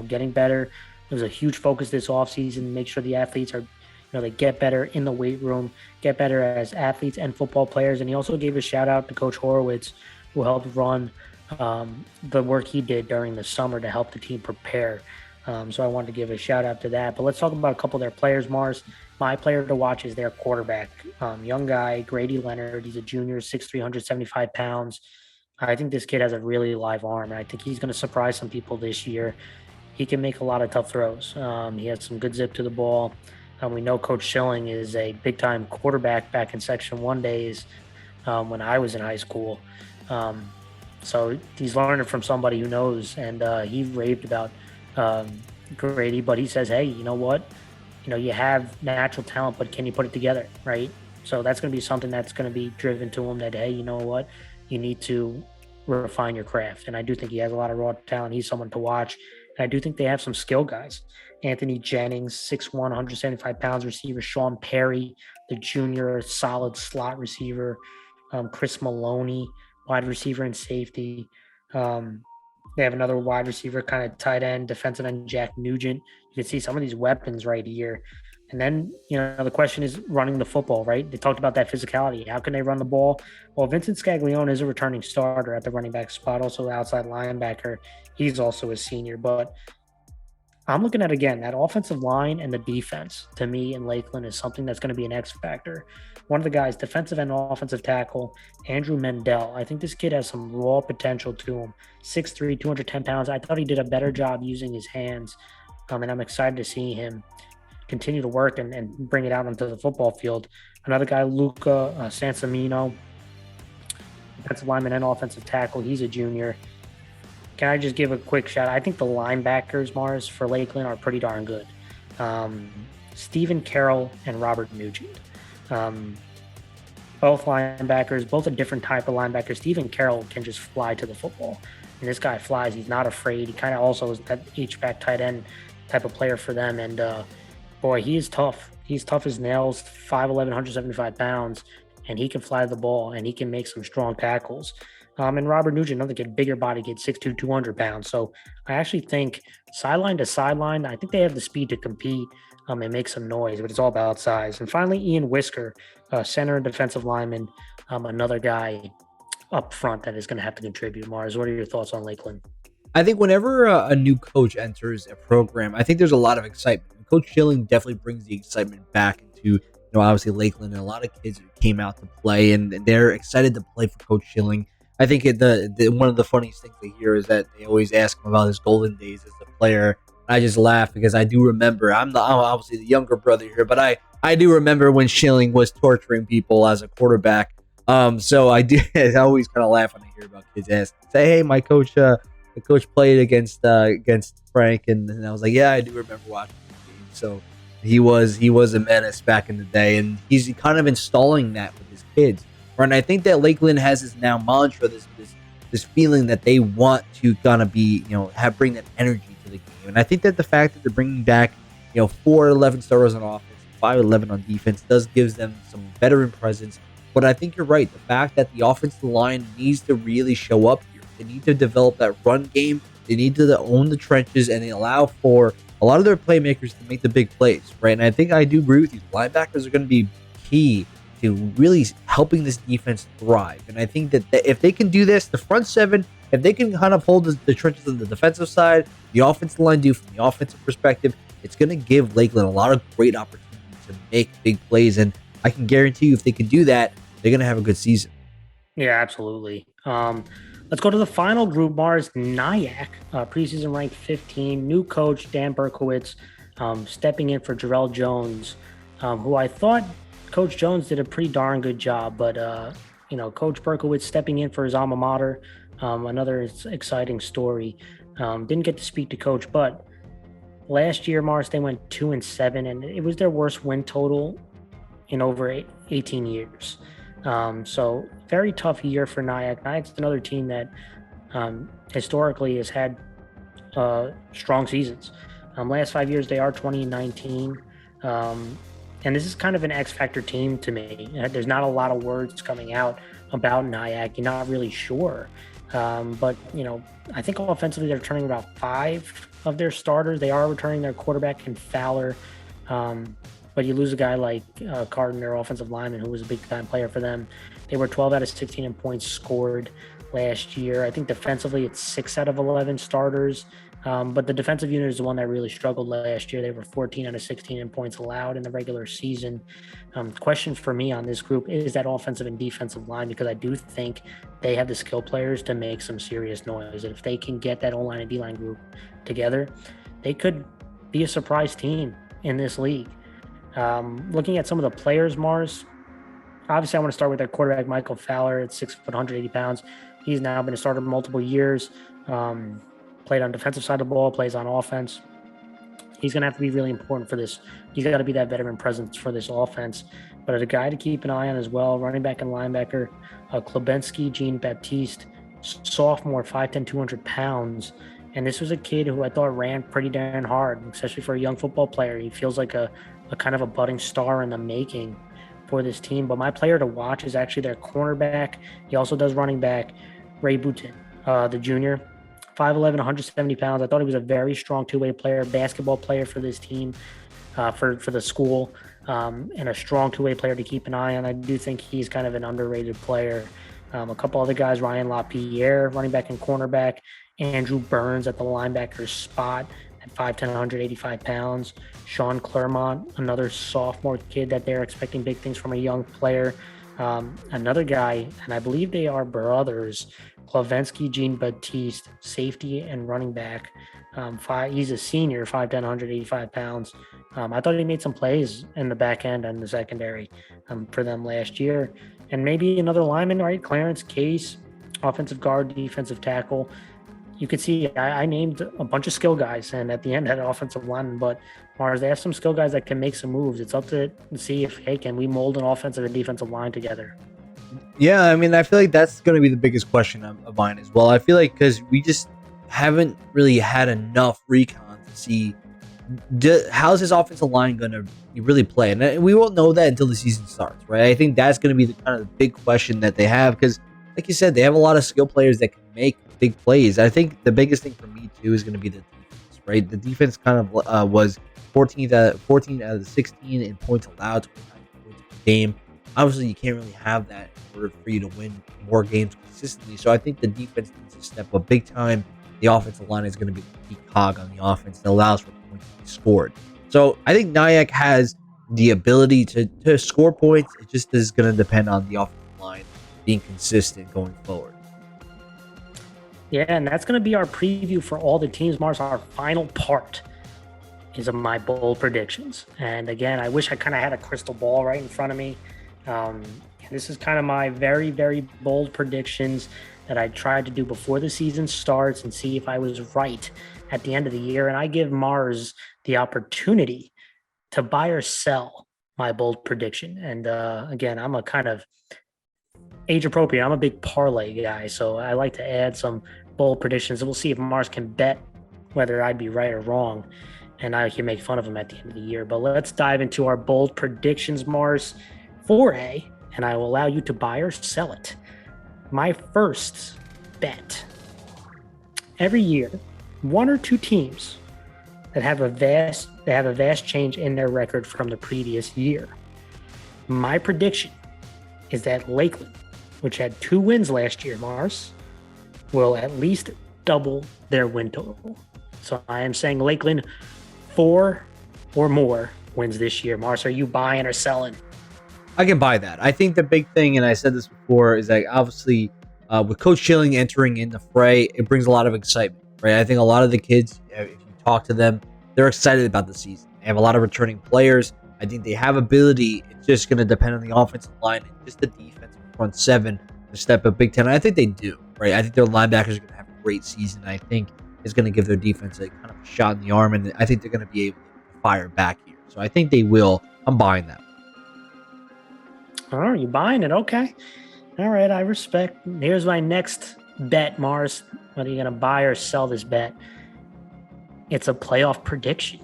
Getting better. It was a huge focus this offseason, make sure the athletes are, they get better in the weight room, get better as athletes and football players. And he also gave a shout out to Coach Horowitz, who helped run the work he did during the summer to help the team prepare. So I wanted to give a shout out to that. But let's talk about a couple of their players, Mars. My player to watch is their quarterback, young guy, Grady Leonard. He's a junior, 6'3", 175 pounds. I think this kid has a really live arm, and I think he's going to surprise some people this year. He can make a lot of tough throws. He has some good zip to the ball. We know Coach Schilling is a big time quarterback back in Section 1 days when I was in high school. Um, so he's learning from somebody who knows, and he raved about um, Grady, but he says, hey, you know what? You have natural talent, but can you put it together, right? So that's going to be something that's going to be driven to him that, hey, you know what? You need to refine your craft. And I do think he has a lot of raw talent. He's someone to watch. And I do think they have some skill guys. Anthony Jennings, 6'1", 175 pounds receiver. Sean Perry, the junior, solid slot receiver. Chris Maloney, wide receiver and safety. Um, they have another wide receiver, kind of tight end, defensive end, Jack Nugent. You can see some of these weapons right here. And then, the question is running the football, right? They talked about that physicality. How can they run the ball? Well, Vincent Scaglione is a returning starter at the running back spot, also outside linebacker. He's also a senior. But I'm looking at, again, that offensive line and the defense, to me, in Lakeland is something that's going to be an X factor. One of the guys, defensive and offensive tackle, Andrew Mendel. I think this kid has some raw potential to him. 6'3", 210 pounds. I thought he did a better job using his hands, and I'm excited to see him continue to work and bring it out onto the football field. Another guy, Luca Sansamino, defensive lineman and offensive tackle. He's a junior. Can I just give a quick shout? I think the linebackers, Mars, for Lakeland are pretty darn good. Stephen Carroll and Robert Nugent. Both linebackers, both a different type of linebacker. Stephen Carroll can just fly to the football. And this guy flies. He's not afraid. He kind of also is that H-back tight end type of player for them. And, boy, he is tough. He's tough as nails, 5'11", 175 pounds. And he can fly the ball, and he can make some strong tackles. And Robert Nugent, another kid, bigger body kid, 6'2", 200 pounds. So I actually think sideline to sideline, I think they have the speed to compete and make some noise, but it's all about size. And finally, Ian Whisker, center and defensive lineman, another guy up front that is going to have to contribute. Mars, what are your thoughts on Lakeland? I think whenever a new coach enters a program, I think there's a lot of excitement. Coach Schilling definitely brings the excitement back into, obviously Lakeland, and a lot of kids came out to play, and they're excited to play for Coach Schilling. I think one of the funniest things they hear is that they always ask him about his golden days as a player. I just laugh because I do remember, I'm obviously the younger brother here, but I do remember when Schilling was torturing people as a quarterback. So I always kind of laugh when I hear about kids say, hey, my coach played against Frank, and I was like, yeah, I do remember watching the game. So he was a menace back in the day, and he's kind of installing that with his kids. Right? And I think that Lakeland has this now mantra, this feeling that they want to kind of be, bring that energy to the game. And I think that the fact that they're bringing back, 4-11 starters on offense, 5-11 on defense gives them some veteran presence. But I think you're right. The fact that the offensive line needs to really show up here. They need to develop that run game. They need to own the trenches, and they allow for a lot of their playmakers to make the big plays, right? And I think I do agree with you. Linebackers are going to be key to really helping this defense thrive. And I think that if they can do this, the front seven, if they can kind of hold the trenches on the defensive side, the offensive line do from the offensive perspective, it's going to give Lakeland a lot of great opportunities to make big plays. And I can guarantee you if they can do that, they're going to have a good season. Yeah, absolutely. Let's go to the final group, Mars. Nyack, preseason ranked 15, new coach Dan Berkowitz, stepping in for Jarrell Jones, who I thought Coach Jones did a pretty darn good job, but Coach Berkowitz stepping in for his alma mater, another exciting story. Didn't get to speak to Coach, but last year, Mars, they went 2-7, and it was their worst win total in over 18 years. So very tough year for Nyack. Nyack's another team that historically has had strong seasons. Last 5 years, they are 20-19. And this is kind of an X factor team to me. There's not a lot of words coming out about Nyack. You're not really sure. But I think offensively they're returning about 5 of their starters. They are returning their quarterback and Fowler. But you lose a guy like Carton, their offensive lineman, who was a big-time player for them. They were 12 out of 16 in points scored last year. I think defensively it's 6 out of 11 starters. But the defensive unit is the one that really struggled last year. They were 14 out of 16 in points allowed in the regular season. Question for me on this group is that offensive and defensive line, because I do think they have the skill players to make some serious noise. And if they can get that O-line and D-line group together, they could be a surprise team in this league. Looking at some of the players, Mars, obviously I want to start with their quarterback, Michael Fowler, at 6 foot, 180 pounds. He's now been a starter multiple years. Played on defensive side of the ball, plays on offense. He's going to have to be really important for this. He's got to be that veteran presence for this offense. But a guy to keep an eye on as well, running back and linebacker, Klobensky, Jean-Baptiste, sophomore, 5'10", 200 pounds. And this was a kid who I thought ran pretty darn hard, especially for a young football player. He feels like a kind of a budding star in the making for this team. But my player to watch is actually their cornerback. He also does running back, Ray Boutin, the junior. 5'11", 170 pounds. I thought he was a very strong two-way player, basketball player for this team, for the school, and a strong two-way player to keep an eye on. I do think he's kind of an underrated player. A couple other guys, Ryan LaPierre, running back and cornerback, Andrew Burns at the linebacker spot at 5'10", 185 pounds, Sean Claremont, another sophomore kid that they're expecting big things from a young player. Another guy, and I believe they are brothers, Klobensky, Jean-Baptiste, safety and running back. He's a senior, 5'10", 185 pounds. I thought he made some plays in the back end and the secondary for them last year. And maybe another lineman, right? Clarence Case, offensive guard, defensive tackle. You could see I named a bunch of skill guys, and at the end had an offensive lineman. But Mars, they have some skill guys that can make some moves. It's up to see if, hey, can we mold an offensive and defensive line together? Yeah, I mean, I feel like that's going to be the biggest question of mine as well. I feel like because we just haven't really had enough recon to see how's this offensive line going to really play, and we won't know that until the season starts, right? I think that's going to be the kind of the big question that they have because, like you said, they have a lot of skill players that can make big plays. I think the biggest thing for me too is going to be the defense, right? The defense kind of was 14 out of the 16 in points allowed, 29 points per game. Obviously, you can't really have that in order for you to win more games consistently. So I think the defense needs to step up big time. The offensive line is going to be the key cog on the offense that allows for points to be scored. So I think Nyack has the ability to score points. It just is going to depend on the offensive line being consistent going forward. Yeah, and that's going to be our preview for all the teams, Mars. Our final part is of my bold predictions. And again, I wish I kind of had a crystal ball right in front of me. This is kind of my very, very bold predictions that I tried to do before the season starts and see if I was right at the end of the year. And I give Mars the opportunity to buy or sell my bold prediction. And again, I'm a kind of age appropriate. I'm a big parlay guy, so I like to add some bold predictions. And we'll see if Mars can bet whether I'd be right or wrong. And I can make fun of him at the end of the year. But let's dive into our bold predictions, Mars. 4A, and I will allow you to buy or sell it. My first bet. Every year, one or two teams that have a vast change in their record from the previous year. My prediction is that Lakeland, which had 2 wins last year, Mars, will at least double their win total. So I am saying Lakeland 4 or more wins this year. Mars, are you buying or selling? I can buy that. I think the big thing, and I said this before, is that obviously with Coach Schilling entering in the fray, it brings a lot of excitement, right? I think a lot of the kids, if you talk to them, they're excited about the season. They have a lot of returning players. I think they have ability. It's just going to depend on the offensive line and just the defensive front seven to step up Big Ten. And I think they do, right? I think their linebackers are going to have a great season. I think it's going to give their defense a kind of a shot in the arm, and I think they're going to be able to fire back here. So I think they will. I'm buying that. Oh, you buying it? Okay. All right, I respect. Here's my next bet, Mars. Whether you're going to buy or sell this bet. It's a playoff prediction.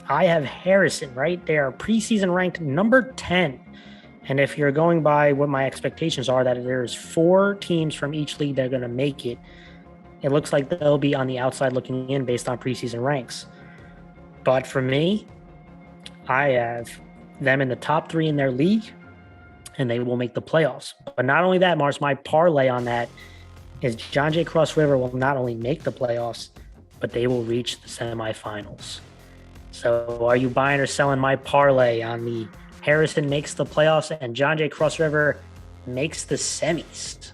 I have Harrison, right? They are preseason ranked number 10. And if you're going by what my expectations are, that there's 4 teams from each league that are going to make it, it looks like they'll be on the outside looking in based on preseason ranks. But for me, I have them in the top 3 in their league, and they will make the playoffs. But not only that, Mars, my parlay on that is John J. Cross River will not only make the playoffs, but they will reach the semifinals. So are you buying or selling my parlay on the Harrison makes the playoffs and John Jay Cross River makes the semis?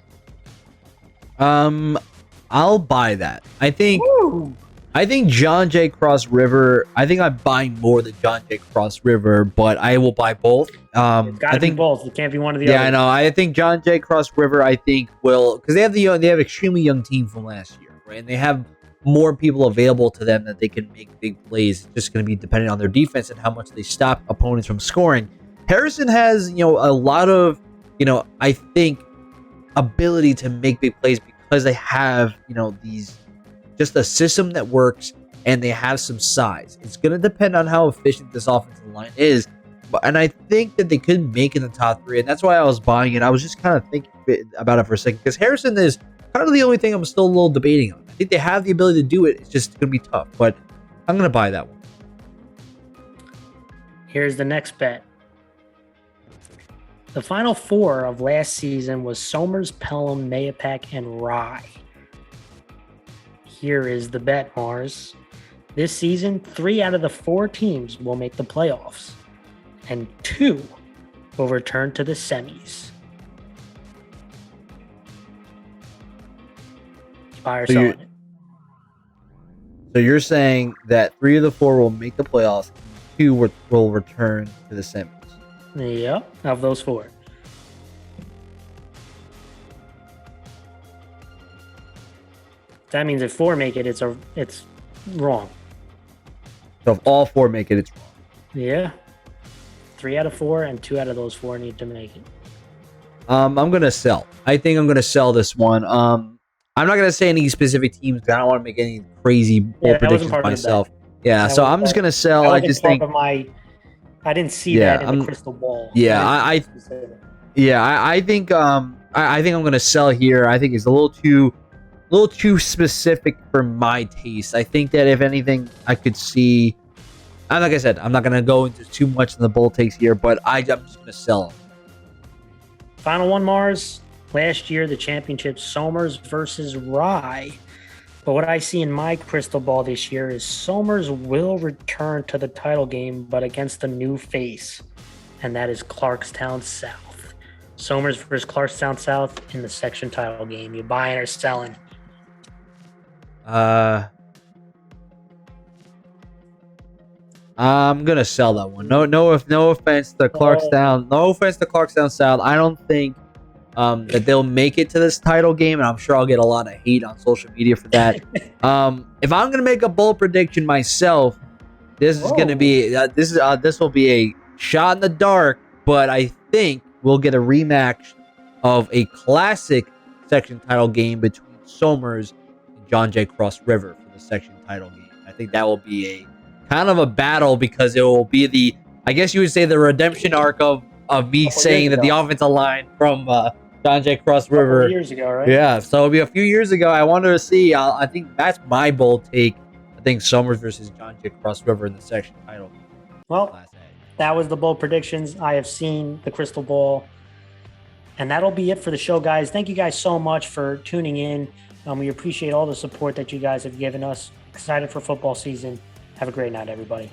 I'll buy that. Woo! I think John Jay Cross River. I think I'm buying more than John Jay Cross River, but I will buy both. It's got to be both. It can't be one of the other. Yeah, I know. I think John Jay Cross River. I think will because they have extremely young team from last year, right? And they have more people available to them that they can make big plays. It's just going to be dependent on their defense and how much they stop opponents from scoring. Harrison has a lot of I think ability to make big plays because they have these. Just a system that works, and they have some size. It's going to depend on how efficient this offensive line is, and I think that they could make it in the top 3, and that's why I was buying it. I was just kind of thinking about it for a second, because Harrison is kind of the only thing I'm still a little debating on. I think they have the ability to do it. It's just going to be tough, but I'm going to buy that one. Here's the next bet. The final 4 of last season was Somers, Pelham, Mahopac, and Rye. Here is the bet, Mars. This season, 3 out of the 4 teams will make the playoffs, and 2 will return to the semis. Buy or sell it. So you're saying that 3 of the 4 will make the playoffs, 2 will return to the semis. Yep, of those 4. That means if 4 make it, it's wrong. So if all 4 make it, it's wrong. Yeah. 3 out of 4, and 2 out of those 4 need to make it. I'm gonna sell. I think I'm gonna sell this one. I'm not gonna say any specific teams because I don't want to make any crazy bold predictions myself. Yeah, so I'm just gonna sell. I just think I didn't see that in the crystal ball. Yeah, I think I think I'm gonna sell here. I think it's a little too specific for my taste. I think that if anything, I could see. And like I said, I'm not gonna go into too much in the bold takes here, but I'm just gonna sell them. Final one, Mars. Last year, the championship, Somers versus Rye. But what I see in my crystal ball this year is Somers will return to the title game, but against a new face, and that is Clarkstown South. Somers versus Clarkstown South in the section title game. You buying or selling? I'm gonna sell that one. No offense to Clarkstown. No offense to Clarkstown South. I don't think that they'll make it to this title game, and I'm sure I'll get a lot of hate on social media for that. If I'm gonna make a bold prediction myself, this is gonna be this will be a shot in the dark, but I think we'll get a rematch of a classic section title game between Somers and John Jay Cross River for the section title game. I think that will be a kind of a battle because it will be I guess you would say the redemption arc of me saying that the offensive line from John Jay Cross River years ago, right? Yeah, so it'll be a few years ago. I wanted to see. I think that's my bold take. I think Somers versus John Jay Cross River in the section title. Well, that was the bold predictions. I have seen the crystal ball, and that'll be it for the show, guys. Thank you guys so much for tuning in. We appreciate all the support that you guys have given us. Excited for football season. Have a great night, everybody.